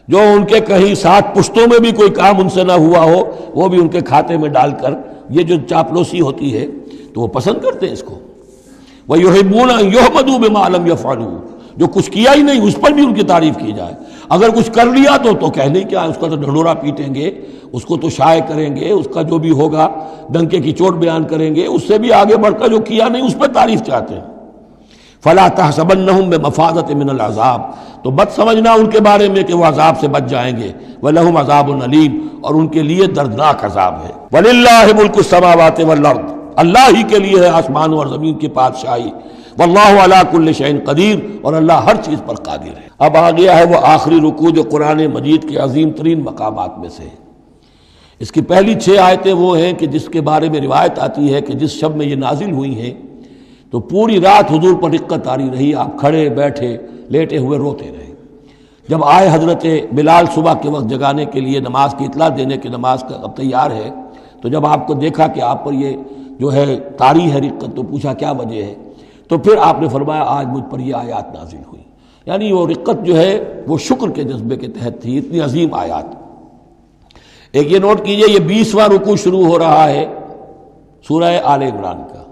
جو ان کے کہیں 7 پشتوں میں بھی کوئی کام ان سے نہ ہوا ہو وہ بھی ان کے کھاتے میں ڈال کر، یہ جو چاپلوسی ہوتی ہے تو وہ پسند کرتے ہیں اس کو۔ وَيُحِبُّونَ أَن يُحْمَدُوا بِمَا لَمْ يَفْعَلُوا، جو کچھ کیا ہی نہیں اس پر بھی ان کی تعریف کی جائے، اگر کچھ کر لیا تو کہنے کیا، اس کا تو ڈھنڈورا پیٹیں گے، اس کو تو شائع کریں گے، اس کا جو بھی ہوگا ڈنکے کی چوٹ بیان کریں گے، اس سے بھی آگے بڑھ کر جو کیا نہیں اس پر تعریف چاہتے ہیں۔ فَلَا تَحْسَبَنَّهُم بِمَفَازَةٍ مِّنَ الْعَذَابِ، تو مت سمجھنا ان کے بارے میں کہ وہ عذاب سے بچ جائیں گے، وَلَهُمْ عَذَابٌ أَلِيمٌ، اور ان کے لیے دردناک عذاب ہے۔ وَلِلَّهِ مُلْكُ السَّمَاوَاتِ وَالْأَرْضِ، اللہ ہی کے لیے ہے آسمانوں اور زمین کی بادشاہی، واللہ علی کل شیء قدیر، اور اللہ ہر چیز پر قادر ہے۔ اب آ گیا ہے وہ آخری رکوع جو قرآن مجید کے عظیم ترین مقامات میں سے ہے۔ اس کی پہلی 6 آیتیں وہ ہیں کہ جس کے بارے میں روایت آتی ہے کہ جس شب میں یہ نازل ہوئی ہیں تو پوری رات حضور پر رقت آری رہی، آپ کھڑے بیٹھے لیٹے ہوئے روتے رہے۔ جب آئے حضرت بلال صبح کے وقت جگانے کے لیے، نماز کی اطلاع دینے کہ نماز کا اب تیار ہے، تو جب آپ کو دیکھا کہ آپ پر یہ جو ہے طاری ہے رقت، تو پوچھا کیا وجہ ہے، تو پھر آپ نے فرمایا آج مجھ پر یہ آیات نازل ہوئی۔ یعنی وہ رقت جو ہے وہ شکر کے جذبے کے تحت تھی، اتنی عظیم آیات۔ ایک یہ نوٹ کیجئے، یہ 20واں رکوع شروع ہو رہا ہے سورہ آل عمران کا،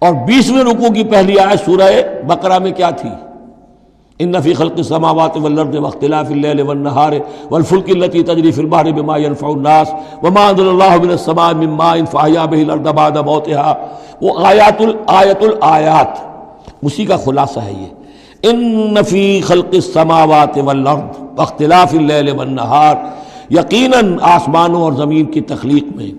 اور 20ویں رکوع کی پہلی آیت سورہ بقرہ میں کیا تھی؟ ان فی خلق السماوات والارض واختلاف اللیل والنہار والفلک التی تجری فی البحر بما ينفع الناس وما انزل اللہ من السماء من ماء فاحیا به الارض بعد موتها، وہ آیات الآیات، اسی کا خلاصہ ہے یہ۔ ان فی خلق السماوات والارض واختلاف اللیل والنہار، یقیناً آسمانوں اور زمین کی تخلیق میں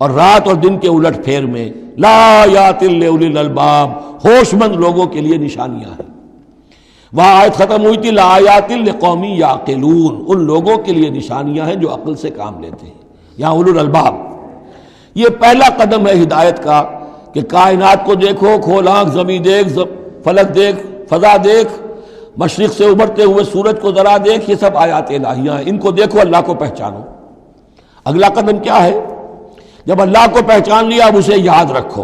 اور رات اور دن کے الٹ پھیر میں لا آیات لأولی الالباب، ہوش مند لوگوں کے لیے نشانیاں ہیں۔ وہاں آیت ختم ہوئی تھی لا آیات لقوم یعقلون، ان لوگوں کے لیے نشانیاں ہیں جو عقل سے کام لیتے ہیں، یہاں اولو الالباب۔ یہ پہلا قدم ہے ہدایت کا کہ کائنات کو دیکھو، کھول آنکھ، زمین دیکھ، فلک دیکھ، فضا دیکھ، مشرق سے ابھرتے ہوئے سورج کو ذرا دیکھ، یہ سب آیات الہیہ ہیں، ان کو دیکھو، اللہ کو پہچانو۔ اگلا قدم کیا ہے؟ جب اللہ کو پہچان لیا اب اسے یاد رکھو۔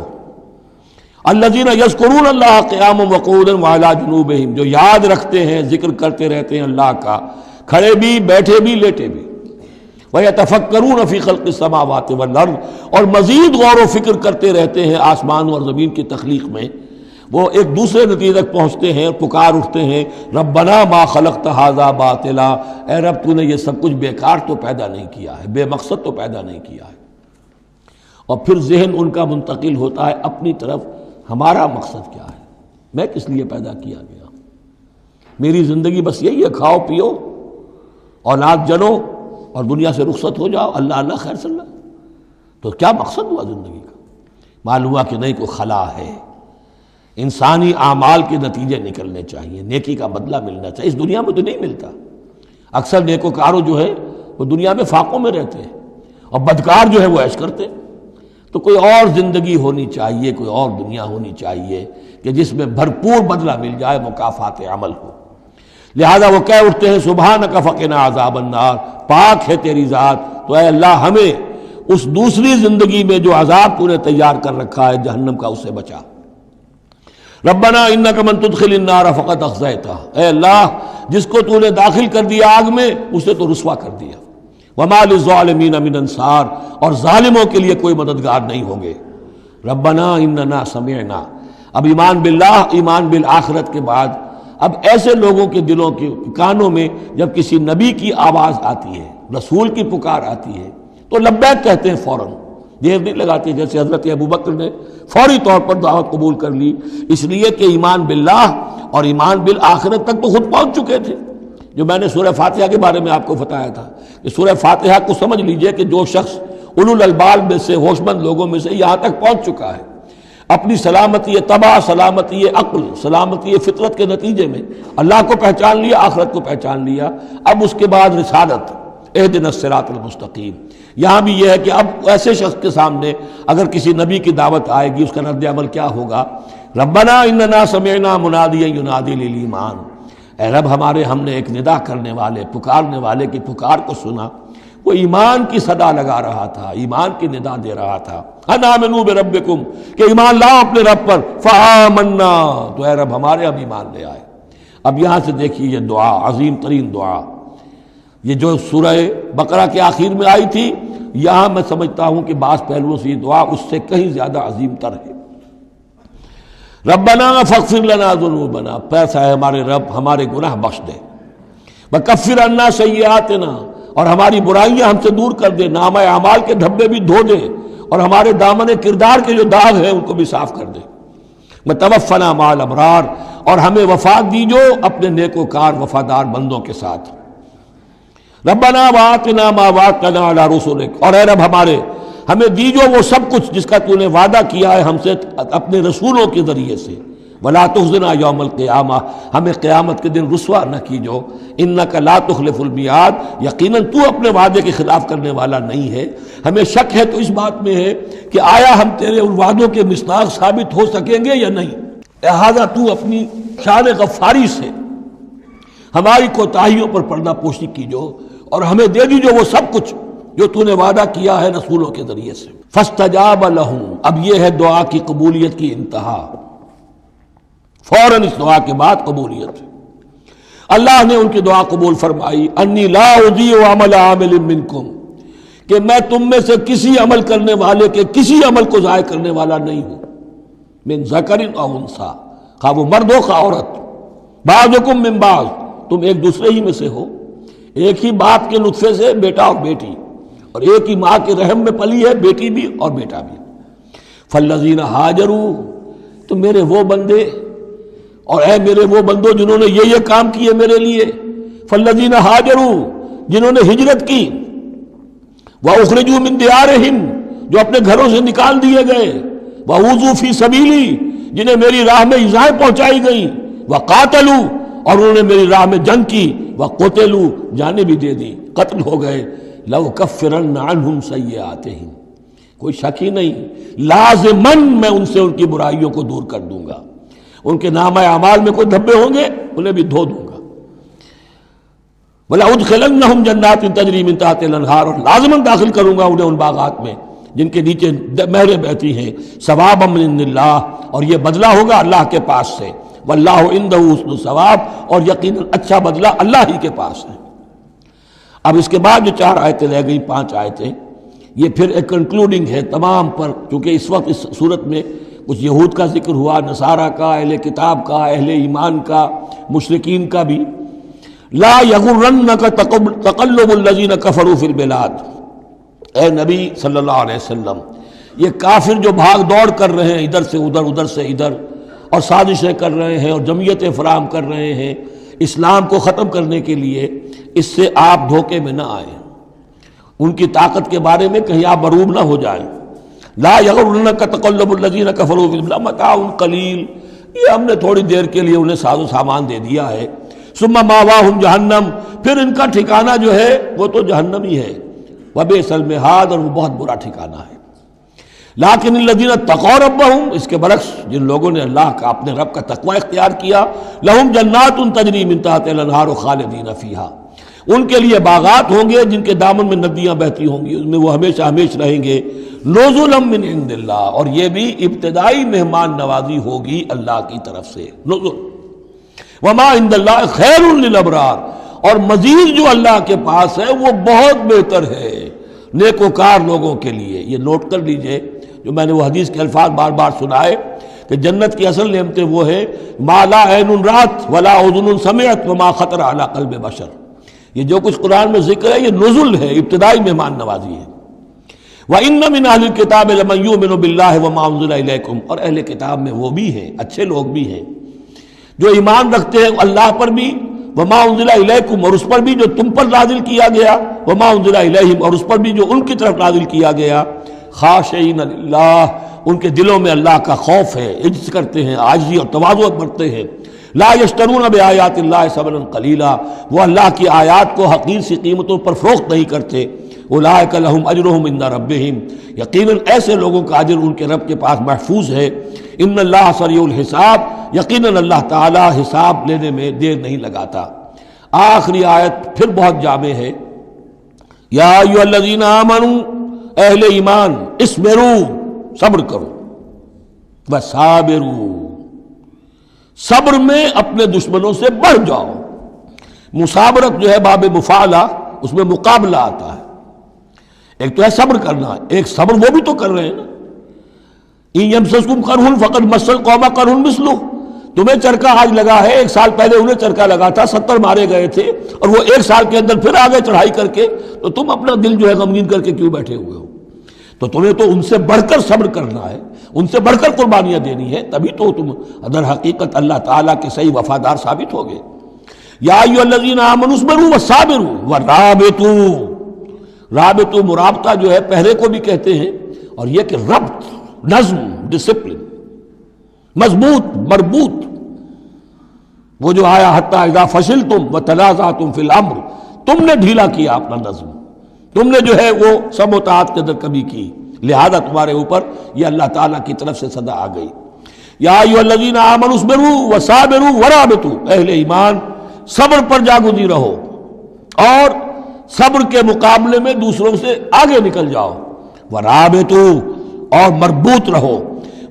الذین یذکرون اللہ قیاما وقعودا وعلی جنوبہم، جو یاد رکھتے ہیں، ذکر کرتے رہتے ہیں اللہ کا، کھڑے بھی، بیٹھے بھی، لیٹے بھی۔ وَيَتَفَكَّرُونَ فِي خَلْقِ السَّمَاوَاتِ وَالْأَرْضِ، اور مزید غور و فکر کرتے رہتے ہیں آسمان اور زمین کی تخلیق میں۔ وہ ایک دوسرے نتیجے تک پہنچتے ہیں، پکار اٹھتے ہیں ربنا ما خلقت ھذا باطلا، اے رب تو نے یہ سب کچھ بیکار تو پیدا نہیں کیا ہے، بے مقصد تو پیدا نہیں کیا ہے۔ اور پھر ذہن ان کا منتقل ہوتا ہے اپنی طرف، ہمارا مقصد کیا ہے، میں کس لیے پیدا کیا گیا، میری زندگی بس یہی ہے، کھاؤ پیو، اولاد جنو اور دنیا سے رخصت ہو جاؤ، اللہ اللہ خیر صلی اللہ۔ تو کیا مقصد ہوا زندگی کا؟ معلوم ہوا کہ نہیں، کوئی خلا ہے، انسانی اعمال کے نتیجے نکلنے چاہیے، نیکی کا بدلہ ملنا چاہیے۔ اس دنیا میں تو نہیں ملتا، اکثر نیکوکاروں جو ہے وہ دنیا میں فاقوں میں رہتے ہیں، اور بدکار جو ہے وہ عیش کرتے ہیں۔ تو کوئی اور زندگی ہونی چاہیے، کوئی اور دنیا ہونی چاہیے کہ جس میں بھرپور بدلہ مل جائے، مکافات عمل ہو۔ لہذا وہ کہہ اٹھتے ہیں سبحانک فقنا عذاب النار، پاک ہے تیری ذات، تو اے اللہ ہمیں اس دوسری زندگی میں جو عذاب تو نے تیار کر رکھا ہے جہنم کا، اس سے بچا۔ ربنا انک من تدخل النار فقد اخزیتہ، اے اللہ جس کو تو نے داخل کر دیا آگ میں، اسے تو رسوا کر دیا۔ وما للظالمین من انصار، اور ظالموں کے لیے کوئی مددگار نہیں ہوں گے۔ ربنا اننا سمعنا، اب ایمان باللہ، ایمان بالآخرت کے بعد اب ایسے لوگوں کے دلوں کے کانوں میں جب کسی نبی کی آواز آتی ہے، رسول کی پکار آتی ہے، تو لبیک کہتے ہیں فوراً، دیر نہیں لگاتے، جیسے حضرت ابوبکر نے فوری طور پر دعوت قبول کر لی، اس لیے کہ ایمان باللہ اور ایمان بالآخرت تک تو خود پہنچ چکے تھے۔ جو میں نے سورہ فاتحہ کے بارے میں آپ کو بتایا تھا کہ سورہ فاتحہ کو سمجھ لیجئے کہ جو شخص اولو الالباب میں سے، ہوش مند لوگوں میں سے یہاں تک پہنچ چکا ہے، اپنی سلامتی طبع، سلامتی عقل، سلامتی فطرت کے نتیجے میں اللہ کو پہچان لیا، آخرت کو پہچان لیا، اب اس کے بعد رسالت، اہدنا الصراط المستقیم۔ یہاں بھی یہ ہے کہ اب ایسے شخص کے سامنے اگر کسی نبی کی دعوت آئے گی، اس کا رد عمل کیا ہوگا؟ ربنا اننا سمعنا منادیا ینادی للایمان، اے رب ہم نے ایک ندا کرنے والے، پکارنے والے کی پکار کو سنا، وہ ایمان کی صدا لگا رہا تھا، ایمان کی ندا دے رہا تھا، ان آمنوا بربکم، کہ ایمان لاؤ اپنے رب پر، فآمنا، تو اے رب ہمارے اب ایمان لے آئے۔ اب یہاں سے دیکھیے یہ دعا، عظیم ترین دعا، یہ جو سورہ بقرہ کے آخر میں آئی تھی، یہاں میں سمجھتا ہوں کہ بعض پہلوؤں سے یہ دعا اس سے کہیں زیادہ عظیم تر ہے۔ ربنا فاغفر لنا ذنوبنا، پیسا ہے ہمارے رب ہمارے گناہ بخش دے، وکفر عنا سیئاتنا، اور ہماری برائیاں ہم سے دور کر دے، نامہ اعمال کے دھبے بھی دھو دے، اور ہمارے دامن کردار کے جو داغ ہیں ان کو بھی صاف کر دے، وتوفنا مع الابرار، اور ہمیں وفات دیجو اپنے نیکوکار وفادار بندوں کے ساتھ۔ ربنا وآتنا ما وعدتنا علی رسلک، اور اے رب ہمیں دیجو وہ سب کچھ جس کا تو نے وعدہ کیا ہے ہم سے اپنے رسولوں کے ذریعے سے، ولا تخزنا یوم القیامہ، ہمیں قیامت کے دن رسوا نہ کیجو، انک لا تخلف المیعاد، یقیناً تو اپنے وعدے کے خلاف کرنے والا نہیں ہے۔ ہمیں شک ہے تو اس بات میں ہے کہ آیا ہم تیرے ان وعدوں کے مصداق ثابت ہو سکیں گے یا نہیں، لہذا تو اپنی شان غفاری سے ہماری کوتاہیوں پر پردہ پوشی کیجو، اور ہمیں دے دیجو وہ سب کچھ جو تو نے وعدہ کیا ہے رسولوں کے ذریعے سے۔ فاستجاب لہم، اب یہ ہے دعا کی قبولیت کی انتہا، فوراً اس دعا کے بعد قبولیت، اللہ نے ان کی دعا قبول فرمائی، انی لا اضیع عمل عامل منکم، کہ میں تم میں سے کسی عمل کرنے والے کے کسی عمل کو ضائع کرنے والا نہیں ہوں، من ذکر او انثی، خواہ وہ مرد ہو خواہ عورت، بعضکم من بعض، تم ایک دوسرے ہی میں سے ہو، ایک ہی باپ کے نطفے سے بیٹا اور بیٹی، اور ایک ہی ماں کے رحم میں پلی ہے بیٹی بھی اور بیٹا بھی۔ فالذین ہاجروا، تو میرے وہ بندے، اور اے میرے وہ بندوں جنہوں نے یہ کام کیے میرے لیے، فالذین ہاجروا، جنہوں نے ہجرت کی، واخرجوا من دیارہم، جو اپنے گھروں سے نکال دیے گئے، وَأُوذُوا فِي سَبِيلِي جنہیں میری راہ میں ایذائیں پہنچائی گئیں، وَقَاتَلُوا اور انہوں نے میری راہ میں جنگ کی، وَقُتِلُوا جانیں بھی دے دی، قتل ہو گئے، لَأُكَفِّرَنَّ عَنْهُمْ سَيِّئَاتِهِمْ کوئی شک ہی نہیں، لازماً میں ان سے ان کی برائیوں کو دور کر دوں گا، ان کے نامہ اعمال میں کوئی دھبے ہوں گے انہیں بھی دھو دوں گا، وَلَأُدْخِلَنَّهُمْ جَنَّاتٍ تَجْرِي مِن تَحْتِهَا الْأَنْهَارُ اور لازماً داخل کروں گا انہیں ان باغات میں جن کے نیچے نہریں بہتی ہیں، ثوابا من عند اللہ اور یہ بدلہ ہوگا اللہ کے پاس سے، واللہ عنده حسن الثواب اور یقیناً اچھا بدلہ اللہ ہی کے پاس ہے۔ اب اس کے بعد جو 4 آیتیں رہ گئی، 5 آیتیں، یہ پھر ایک کنکلوڈنگ ہے تمام پر، چونکہ اس وقت اس صورت میں کچھ یہود کا ذکر ہوا، نصارہ کا، اہل کتاب کا، اہل ایمان کا، مشرکین کا بھی۔ لا یغرنک تقلب الذین کفروا فی البلاد، اے نبی صلی اللہ علیہ وسلم یہ کافر جو بھاگ دوڑ کر رہے ہیں ادھر سے ادھر، ادھر سے ادھر، اور سازشیں کر رہے ہیں اور جمعیتیں فراہم کر رہے ہیں اسلام کو ختم کرنے کے لیے، اس سے آپ دھوکے میں نہ آئیں، ان کی طاقت کے بارے میں کہیں آپ مروب نہ ہو جائیں۔ لا یغرنک تقلب الذین کفروا فی البلاد متاع قلیل، یہ ہم نے تھوڑی دیر کے لیے انہیں ساز و سامان دے دیا ہے، ثم ماواہم جہنم پھر ان کا ٹھکانہ جو ہے وہ تو جہنم ہی ہے، وبئس المہاد اور وہ بہت برا ٹھکانہ ہے۔ لیکن الذین اتقوا ربہم اس کے برعکس جن لوگوں نے اللہ کا اپنے رب کا تقوی اختیار کیا، لہم جنات تجری من تحتہا الانہار خالدین فیہا ان کے لیے باغات ہوں گے جن کے دامن میں ندیاں بہتی ہوں گی، اس میں وہ ہمیشہ ہمیشہ رہیں گے، نزلا من عند اللہ اور یہ بھی ابتدائی مہمان نوازی ہوگی اللہ کی طرف سے، نزل، وما عند اللہ خیر للابرار اور مزید جو اللہ کے پاس ہے وہ بہت بہتر ہے نیکوکار لوگوں کے لیے۔ یہ نوٹ کر لیجئے جو میں نے وہ حدیث کے الفاظ بار بار سنائے کہ جنت کی اصل نعمتیں وہ ہیں ما لا عین رات ولا اذن سمعت وما خطر علی قلب بشر، یہ جو کچھ قرآن میں ذکر ہے یہ نزل ہے، ابتدائی مہمان نوازی ہے۔ وَإِنَّ مِنْ أَهْلِ الْكِتَابِ لَمَنْ يُؤْمِنُ بِاللَّهِ وَمَا أُنزِلَ إِلَيْكُمْ اور اہل کتاب میں وہ بھی ہیں، اچھے لوگ بھی ہیں جو ایمان رکھتے ہیں اللہ پر بھی، وما انزل الیکم اور اس پر بھی جو تم پر نازل کیا گیا، وما انزل الیہم اور اس پر بھی جو ان کی طرف نازل کیا گیا، خاشعین للہ ان کے دلوں میں اللہ کا خوف ہے، عجز کرتے ہیں، عاجزی اور تواضع برتتے ہیں، لا یشترون بآیات اللہ ثمنا قلیلا وہ اللہ کی آیات کو حقیر سی قیمتوں پر فروخت نہیں کرتے، اولئک لہم اجرہم عند ربہم یقیناً ایسے لوگوں کا اجر ان کے رب کے پاس محفوظ ہے، ان اللہ سریع الحساب یقیناً اللہ تعالی حساب لینے میں دیر نہیں لگاتا۔ آخری آیت پھر بہت جامع ہے، یا ایھا الذین آمنوا اہل ایمان اصبروا صبر کرو، وصابروا صبر میں اپنے دشمنوں سے بڑھ جاؤ، مصابرت جو ہے باب مفعلہ اس میں مقابلہ آتا ہے، ایک تو ہے صبر کرنا، ایک صبر وہ بھی تو کر رہے ہیں نا، ان یمسسکم قرح فقد مس القوم قرح مثلہ تمہیں چرکا آج لگا ہے، 1 سال پہلے انہیں چرکا لگا تھا، 70 مارے گئے تھے اور وہ 1 سال کے اندر پھر آگے چڑھائی کر کے، تو تم اپنا دل جو ہے غمگین کر کے کیوں بیٹھے ہوئے ہو؟ تو تمہیں تو ان سے بڑھ کر صبر کرنا ہے، ان سے بڑھ کر قربانیاں دینی ہے، تبھی تو تم در حقیقت اللہ تعالیٰ کے صحیح وفادار ثابت ہوگے۔ یا ایھا الذین آمنوا اصبروا وصابروا ورابطوا، رابطوا مرابطہ جو ہے پہرے کو بھی کہتے ہیں، اور یہ کہ ربط، نظم، ڈسپلن، مضبوط، مربوط، وہ جو آیا حتی اذا فشلتم وتنازعتم فی الامر، تم نے ڈھیلا کیا اپنا نظم، تم نے جو ہے وہ سب اطاعت کے اندر کمی کی، لہذا تمہارے اوپر یہ اللہ تعالیٰ کی طرف سے صدا آ گئی۔ یا ایھا الذین آمنوا اصبروا وصابروا ورابطوا اہل ایمان صبر پر جاگزی رہو اور صبر کے مقابلے میں دوسروں سے آگے نکل جاؤ، ورابطوا اور مربوط رہو،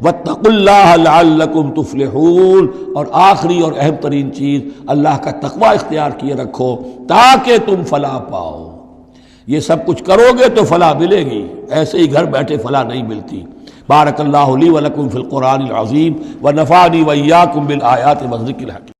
واتقوا اللہ لعلکم تفلحون اور آخری اور اہم ترین چیز اللہ کا تقوی اختیار کیے رکھو تاکہ تم فلاح پاؤ۔ یہ سب کچھ کرو گے تو فلاح ملے گی، ایسے ہی گھر بیٹھے فلاح نہیں ملتی۔ بارک اللہ لی ولکم فی القرآن العظیم ونفعنی وإیاکم بالآیات والذکر الحکیم۔